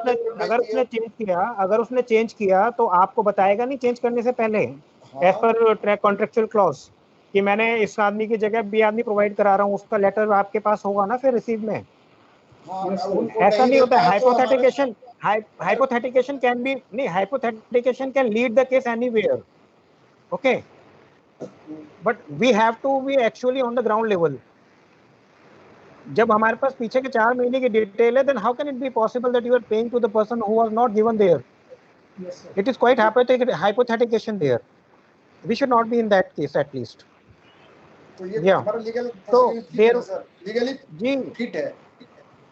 उसने चेंज किया तो आपको बताएगा नहीं चेंज करने से पहले, एज पर कॉन्ट्रेक्चुअल क्लॉज, कि मैंने इस आदमी की जगह बी आदमी प्रोवाइड करा रहा हूँ, उसका लेटर आपके पास होगा ना फिर रिसीव में। ऐसा नहीं होता। हाइपोथेटिकेशन कैन बी नहीं, hypothecation can lead the case anywhere, okay, but we have to be actually on the ground level. जब हमारे पास पीछे के 4 महीने की डिटेल है, then how can it be possible that you are paying to the person who was not given there? It is quite hypothecation there. We should not be in that case at least. तो ये हमारा legal तो there legally ji fit है,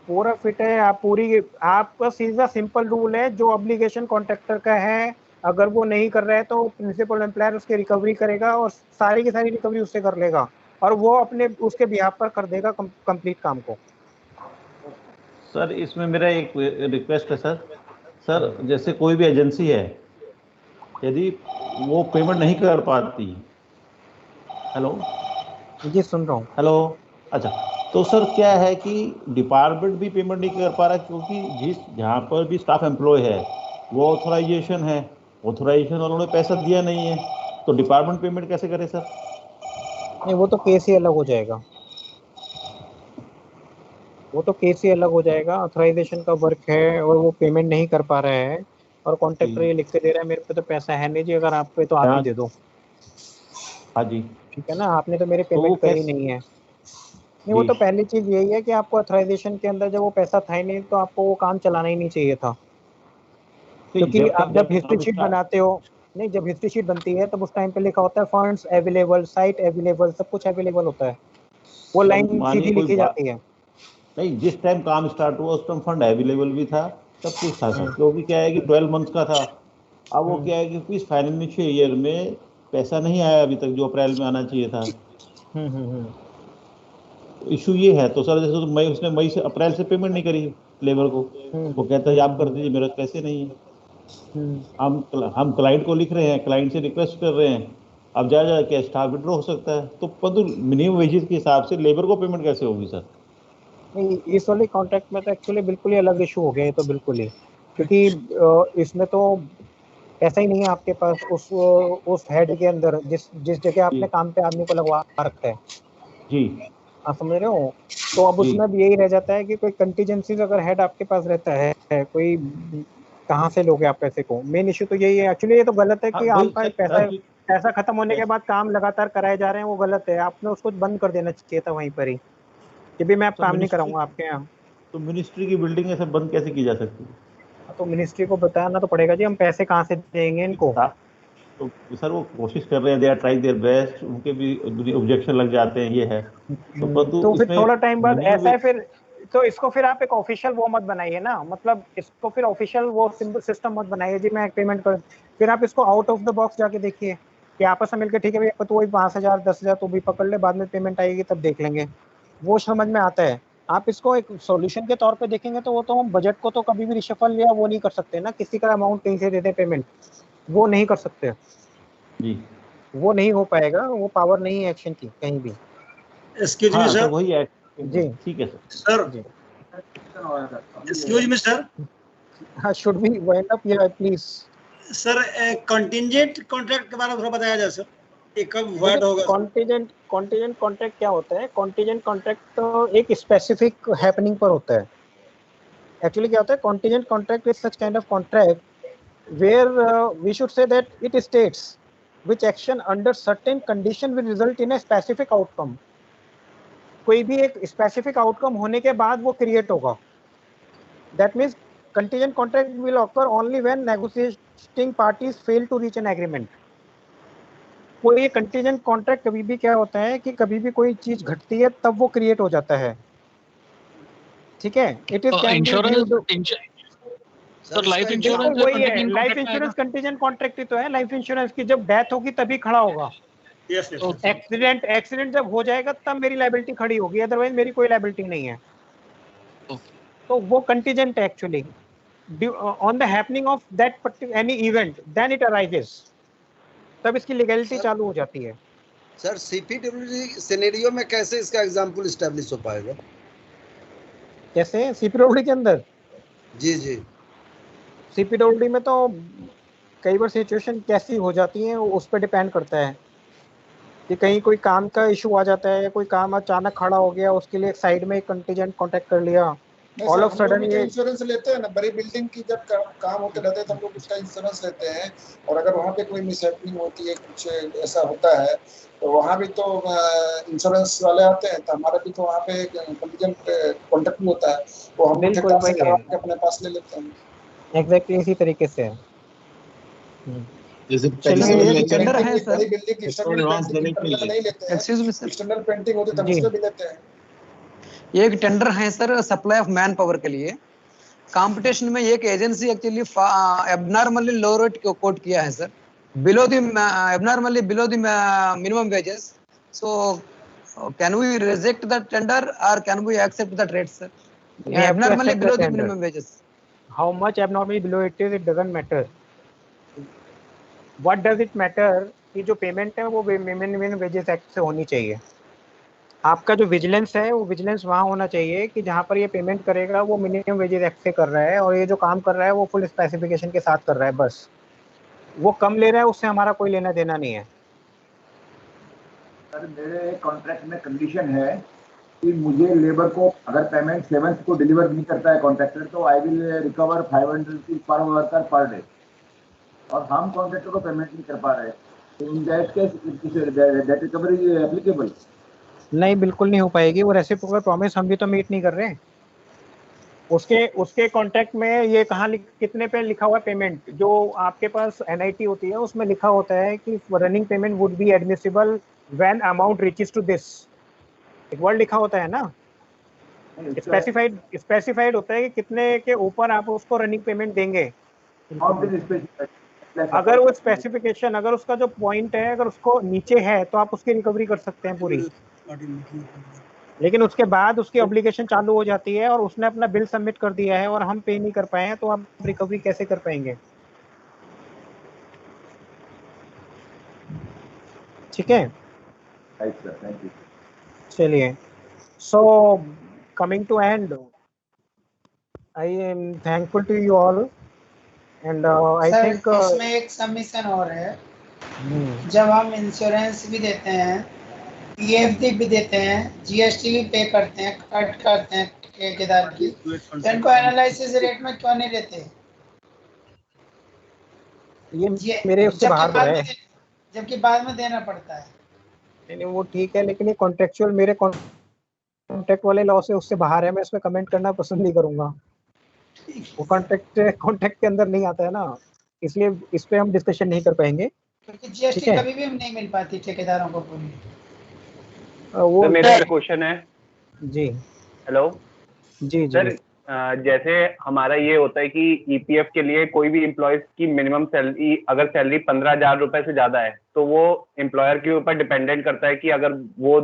पूरा fit है। आपका सीधा simple rule है, जो ऑब्लिगेशन कॉन्ट्रैक्टर का है, अगर वो नहीं कर रहा है तो प्रिंसिपल एम्प्लॉयर उसकी रिकवरी करेगा और सारी की सारी रिकवरी उससे कर लेगा, और वो अपने उसके बिहाफ पर कर देगा कंप्लीट काम को। सर इसमें मेरा एक रिक्वेस्ट है सर, जैसे कोई भी एजेंसी है, यदि वो पेमेंट नहीं कर पाती, हेलो जी सुन रहा हूँ, हेलो, अच्छा, तो सर क्या है कि डिपार्टमेंट भी पेमेंट नहीं कर पा रहा, क्योंकि जहाँ पर भी स्टाफ एम्प्लॉय है वो ऑथराइजेशन है, ऑथराइजेशन वालों ने पैसा दिया नहीं है, तो डिपार्टमेंट पेमेंट कैसे करे सर? नहीं, वो तो केस ही अलग हो जाएगा, वो तो केस ही अलग हो जाएगा। ऑथराइजेशन का वर्क है और वो पेमेंट नहीं कर पा रहा है और कॉन्ट्रैक्टर ये लिख के दे रहा है मेरे पे तो पैसा है नहीं जी, अगर आप पे तो आप ही दे दो। हाँ जी, ठीक है ना, आपने तो मेरे पेमेंट करी नहीं है, नहीं, वो तो पहली चीज यही है कि आपको ऑथराइजेशन के अंदर जब वो पैसा था ही नहीं तो आपको वो काम चलाना ही नहीं चाहिए था, क्योंकि आप जब हिस्ट्री शीट बनाते हो, नहीं जब हिस्ट्री शीट बनती है तब उस टाइम पे लिखा होता है फंड्स अवेलेबल, साइट अवेलेबल, सब कुछ अवेलेबल होता है, वो लाइन सीधी लिखी जाती है। नहीं, जिस टाइम काम स्टार्ट हुआ उस टाइम फंड अवेलेबल भी था, सब कुछ था सर, क्योंकि क्या है कि 12 मंथ का था। अब वो क्या है कि इस फाइनेंशियल ईयर में पैसा नहीं आया अभी तक जो अप्रैल में आना चाहिए था। इशू ये है। तो सर जैसे तो उसने मई से अप्रैल से पेमेंट नहीं करी लेबर को, वो कहता है आप कर दीजिए, मेरे पैसे नहीं है। हम क्लाइंट को लिख रहे हैं, क्लाइंट से रिक्वेस्ट कर रहे हैं, अब जा के स्टाफ विड्रॉ हो सकता है, तो परंतु मिनिमम वेजेस के हिसाब से लेबर को पेमेंट कैसे होगी सर? नहीं, इस वाले कॉन्ट्रैक्ट में तो एक्चुअली बिल्कुल ही अलग इशू हो गया है, तो बिल्कुल ही, क्योंकि इसमें तो ऐसा ही नहीं है आपके पास उस हेड के अंदर जिस जगह आपने काम पे आदमी को लगवा रखा है जी, आप समझ रहे हो। तो अब उसमें भी यही रह जाता है कि कोई कंटीजेंसीज अगर हेड आपके पास रहता है कोई, कहाँ से लोगे आप पैसे को? मेन इशू तो यही है एक्चुअली। ये तो गलत है कि आपका पैसा खत्म होने के बाद काम लगातार कराए जा रहे हैं, वो गलत है। आपने उसको बंद कर देना चाहिए था वहीं पर ही कि भी मैं काम नहीं कराऊंगा आपके यहाँ। तो मिनिस्ट्री की बिल्डिंग ऐसे बंद कैसे की जा सकती है? तो मिनिस्ट्री को बताना तो पड़ेगा जी, हम पैसे कहाँ से देंगे इनको। तो सर वो कोशिश कर रहे हैं, they are trying their best, उनके भी ऑब्जेक्शन लग जाते हैं, ये है। तो फिर थोड़ा टाइम बाद ऐसा है फिर, तो इसको फिर आप एक ऑफिशियल वो मत बनाइए ना, मतलब इसको फिर ऑफिशियल वो सिस्टम मत बनाइए जी मैं पेमेंट कर। फिर आप इसको आउट ऑफ द बॉक्स जाके देखिए कि आपस में मिलकर ठीक है भैया तो वही 5,000 10,000 तो भी पकड़ ले, बाद में पेमेंट आएगी तब देख लेंगे, वो समझ में आता है। आप इसको एक सॉल्यूशन के तौर पे देखेंगे तो वो तो हम बजट को तो कभी भी रिशफल या वो नहीं कर सकते ना, किसी का अमाउंट कहीं से दे दे पेमेंट, वो नहीं कर सकते जी, वो नहीं हो पाएगा, वो पावर नहीं है एक्शन की कहीं भी। एक्सक्यूज मी सर, वही है जी ठीक है सर, एक्सक्यूज मी सर, हाँ शुड बी वाइंड अप या प्लीज सर। कंटिंजेंट कॉन्ट्रैक्ट के बारे में थोड़ा बताया जाए सर, ये कब वर्ड होगा? कॉन्टिजेंट कॉन्ट्रैक्ट क्या होता है? कॉन्टिजेंट कॉन्ट्रैक्ट तो एक स्पेसिफिक हैपनिंग पर होता है। एक्चुअली क्या होता है, contingent contract is such kind of contract where we should say that it states which action under certain condition will result in a specific outcome। कोई भी एक स्पेसिफिक आउटकम होने के बाद वो क्रिएट होगा। That means contingent contract will occur only when negotiating parties fail to reach an agreement. कोई contingent contract कभी भी क्या होता है कि कभी भी कोई चीज घटती है तब वो क्रिएट हो जाता है, ठीक है। It is sir life insurance वही है, लाइफ इंश्योरेंस कंटीजेंट कॉन्ट्रैक्ट ही तो है। लाइफ इंश्योरेंस की जब डेथ होगी तभी खड़ा होगा। एक्सीडेंट जब हो जाएगा तब मेरी लायबिलिटी खड़ी होगी, अदरवाइज मेरी कोई लायबिलिटी नहीं है। तो वो कंटीजेंट है actually on the happening of that any event, then it arises, तब इसकी लीगैलिटी चालू हो जाती है। सर सीपीडब्ल्यूडी सिनेरियो में कैसे इसका एग्जांपल एस्टैब्लिश हो पाएगा? कैसे सीपीडब्ल्यूडी के अंदर? जी जी, सीपीडब्ल्यूडी में तो कई बार सिचुएशन कैसी हो जाती है उस पर डिपेंड करता है कि कहीं कोई काम का इशू आ जाता है या कोई काम अचानक खड़ा हो गया, उसके लिए साइड में एक कंटीजेंट कॉन्टैक्ट कर लिया, ऑल ऑफ सडन ये इंश्योरेंस लेते हैं ना, बड़ी बिल्डिंग की जब काम होते रहते हैं तो हम लोग उसका इंश्योरेंस लेते हैं। और अगर वहाँ पे कोई मिसहैपनिंग होती है, कुछ ऐसा होता है तो वहाँ भी तो इंश्योरेंस वाले आते हैं, तो हमारा भी तो वहाँ पे कंटीजेंट कॉन्ट्रैक्ट भी होता है, वो हम ठेकेदार से करवा के अपने पास ले लेते हैं। एग्जैक्टली इसी तरीके से जैसे टेंडर है सर, एक्सटर्नल पेंटिंग होती है तब उसको भी लेते हैं। ये एक टेंडर है sir supply of manpower के लिए। कंपटीशन में एक agency actually abnormally low rate को कोट किया है sir, below the abnormally below the minimum wages. So can we reject the tender और can we accept the rate sir? Abnormally below the minimum wages, how much abnormally below it is, it doesn't matter. What does it matter कि जो payment है वो minimum wages act से होनी चाहिए। आपका जो विजिलेंस है वो विजिलेंस वहाँ होना चाहिए कि जहाँ पर ये पेमेंट करेगा वो मिनिमम वेजेस एक्ट से कर रहा है और ये जो काम कर रहा है वो फुल स्पेसिफिकेशन के साथ कर रहा है, बस वो कम ले रहा है उससे हमारा कोई लेना देना नहीं है। सर मेरे कॉन्ट्रैक्ट में कंडीशन है कि मुझे लेबर को अगर पेमेंट 7th को डिलीवर नहीं करता है कॉन्ट्रैक्टर तो I will recover 500 rupees per worker per day, और हम कॉन्ट्रैक्टर को पेमेंट नहीं कर पा रहे, तो इन that case that recovery applicable? नहीं, बिल्कुल नहीं हो पाएगी। वो रेसिप्रोकल प्रॉमिस हम भी तो मीट नहीं कर रहे हैं। उसके कॉन्ट्रैक्ट में ये कहाँ कितने पे लिखा हुआ पेमेंट, जो आपके पास एनआईटी होती है उसमें लिखा होता है कि running payment would be admissible when amount reaches to this, एक वर्ड लिखा होता है ना, स्पेसिफाइड होता है कि कितने के ऊपर आप उसको रनिंग पेमेंट देंगे। अगर वो स्पेसिफिकेशन, अगर उसका जो पॉइंट है अगर उसको नीचे है तो आप उसकी रिकवरी कर सकते हैं पूरी, लेकिन उसके बाद उसकी ऑब्लिगेशन चालू हो जाती है और उसने अपना बिल सबमिट कर दिया है और हम पे नहीं कर पाए हैं, तो आप रिकवरी कैसे कर पाएंगे? ठीक है, चलिए। So coming to end, I am thankful to you all and I think इसमें एक सबमिशन और है। जब हम इंश्योरेंस भी देते हैं, ईएफडी भी देते हैं, जीएसटी भी पे करते हैं, कट करते हैं ठेकेदार की, तो इनको एनालिसिस रेट में क्यों नहीं देते? ये मेरे उससे बाहर है, जबकि बाद में देना पड़ता है। नहीं वो ठीक है, लेकिन ये कॉन्ट्रेक्चुअल मेरे कॉन्ट्रैक्ट वाले लॉ से उससे बाहर है, मैं इसमें कमेंट करना पसंद नहीं करूंगा। वो कॉन्ट्रैक्ट के अंदर नहीं आता है ना, इसलिए इस पे हम डिस्कशन नहीं कर पाएंगे, क्योंकि जीएसटी कभी भी नहीं मिल पाती ठेकेदारों को पूरी। वो तो मेरा क्वेश्चन है जी। हेलो जी सर, जैसे हमारा ये होता है कि ईपीएफ के लिए कोई भी एम्प्लॉयज की मिनिमम सैलरी, अगर सैलरी 15,000 रुपए से ज्यादा है तो वो एम्प्लॉयर के ऊपर डिपेंडेंट करता है कि अगर वो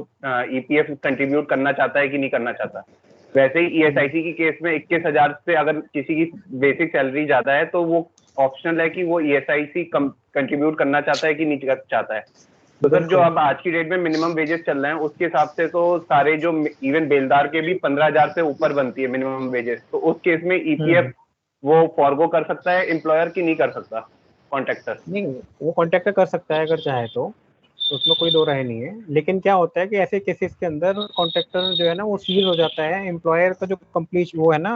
ईपीएफ कंट्रीब्यूट करना चाहता है कि नहीं करना चाहता। वैसे ही ईएसआईसी की केस में 21,000 से अगर किसी की बेसिक सैलरी ज्यादा है तो वो ऑप्शनल है कि वो ईएसआईसी कंट्रीब्यूट करना चाहता है कि नहीं चाहता है। तो सर जो अब आज की डेट में मिनिमम वेजेस चल रहे हैं उसके हिसाब से तो सारे जो इवन बेलदार के भी 15,000 से ऊपर बनती है मिनिमम वेजेस, तो उस केस में ईपीएफ वो फॉरगो कर सकता है एम्प्लॉयर की नहीं कर सकता कॉन्ट्रैक्टर? नहीं, वो कॉन्ट्रैक्टर कर सकता है अगर चाहे तो उसमें कोई दो राय नहीं है, लेकिन क्या होता है कि ऐसे केसेस के अंदर कॉन्ट्रैक्टर जो है ना वो सीज हो जाता है, एम्प्लॉयर का जो कंप्लीट वो है ना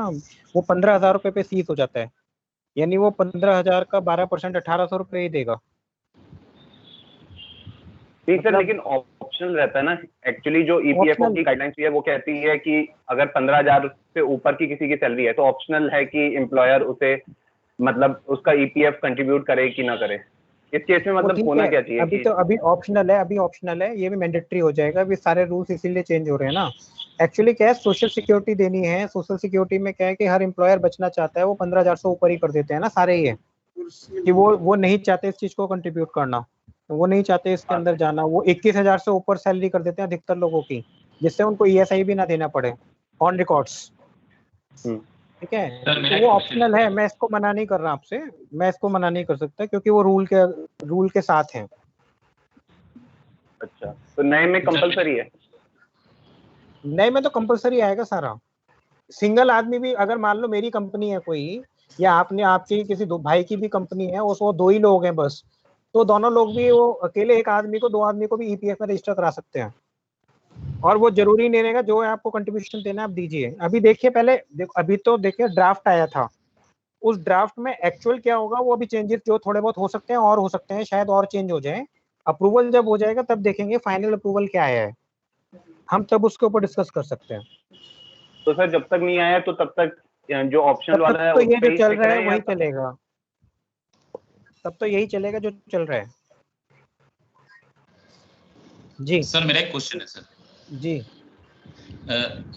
वो 15,000 रुपए पे सीज हो जाता है, यानी वो 15,000 का 12% 1,800 रुपए ही देगा। ठीक सर, लेकिन ऑप्शनल रहता है ना एक्चुअली, जो ईपीएफओ की गाइडलाइंस है वो कहती है कि अगर 15,000 से ऊपर की किसी की सैलरी है तो ऑप्शनल है कि एम्प्लॉयर उसे मतलब उसका ईपीएफ कंट्रीब्यूट करे कि ना करे। इस केस में मतलब होना क्या चाहिए? अभी ऑप्शनल है, ये भी मैंडेटरी हो जाएगा। अभी सारे रूल्स इसीलिए चेंज हो रहे हैं ना। एक्चुअली क्या है, सोशल सिक्योरिटी देनी है, सोशल सिक्योरिटी में क्या है कि हर एम्प्लॉयर बचना चाहता है, वो 15,000 से ऊपर ही कर देते हैं ना सारे ही है कि वो नहीं चाहते इस चीज को कंट्रीब्यूट करना, वो नहीं चाहते इसके अंदर जाना, वो 21,000 से ऊपर सैलरी कर देते हैं अधिकतर लोगों की, जिससे उनको ईएसआई भी ना देना पड़े ऑन रिकॉर्ड्स। ठीक है, तो वो ऑप्शनल है, मैं इसको मना नहीं कर रहा आपसे, मैं इसको मना नहीं कर सकता क्योंकि वो रूल के साथ है। अच्छा, तो नए में कंपलसरी है? नए में तो कंपलसरी आएगा सारा। सिंगल आदमी भी अगर मान लो मेरी कंपनी है कोई, या आपने आपकी किसी दो भाई की भी कंपनी है, उसको 2 ही लोग हैं बस, तो दोनों लोग भी वो अकेले एक आदमी को 2 आदमी को भी ईपीएफ में रजिस्टर करा सकते हैं, और वो जरूरी नहीं रहेगा जो है आपको कंट्रीब्यूशन देना आप दीजिए। अभी देखिए पहले अभी तो देखिए ड्राफ्ट आया था, उस ड्राफ्ट में एक्चुअल क्या होगा वो अभी चेंजेस जो थोड़े बहुत हो सकते हैं और हो सकते हैं शायद और चेंज हो जाए। अप्रूवल जब हो जाएगा तब देखेंगे फाइनल अप्रूवल क्या आया है, हम तब उसके ऊपर डिस्कस कर सकते हैं। तो सर जब तक नहीं आया तो तब तक जो ऑप्शनल वाला है तो ये जो चल रहा है वही चलेगा, तब तो यही चलेगा जो चल रहा है। जी सर मेरा एक क्वेश्चन है सर। जी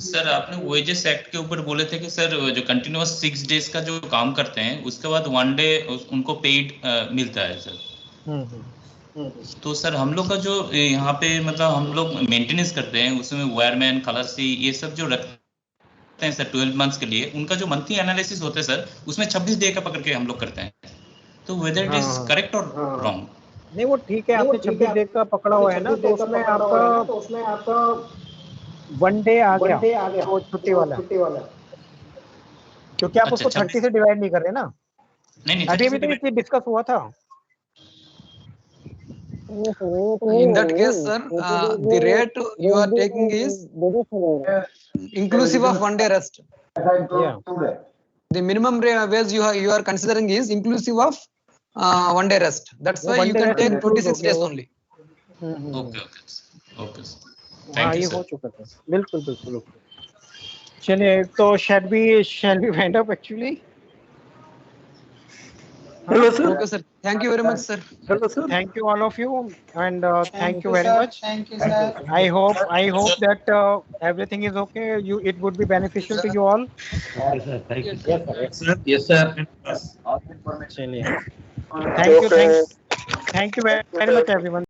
सर आपने वेजेस एक्ट के ऊपर बोले थे कि सर जो कंटिन्यूअस 6 डेज का जो काम करते हैं उसके बाद 1 डे उनको पेड मिलता है सर। तो सर हम लोग का जो यहाँ पे मतलब हम लोग मेंटेनेंस करते हैं उसमें वायरमैन, खलासी, ये सब जो रखते हैं सर 12 मंथ्स के लिए, उनका जो मंथली एनालिसिस होता है सर उसमें 26 डे का पकड़ के हम लोग करते हैं, तो वेदर इट इज करेक्ट और रॉन्ग? नहीं वो ठीक है, आपने 26 डे का पकड़ा हुआ है ना, तो उसमें आपका 1 डे आ गया वो छुट्टी वाला, क्योंकि आप उसको 30 से डिवाइड नहीं कर रहे ना। नहीं अभी तो ये डिस्कस हुआ था। In that case, sir, the rate you are taking is inclusive of 1 day rest. Yeah. The minimum wage you are considering is inclusive of 1 day rest. That's why you can take 26 days only. Okay. हाँ ये हो चुका था, बिल्कुल बिल्कुल। चलिए तो shall be wind up actually. Hello sir. Okay sir. Thank you very much sir. Hello sir. Thank you all of you, and thank you very sir. much. Thank you sir. I hope that everything is okay. It would be beneficial to you all. Yes sir. Thank you. Yes sir. चलिए, thank you very much everyone.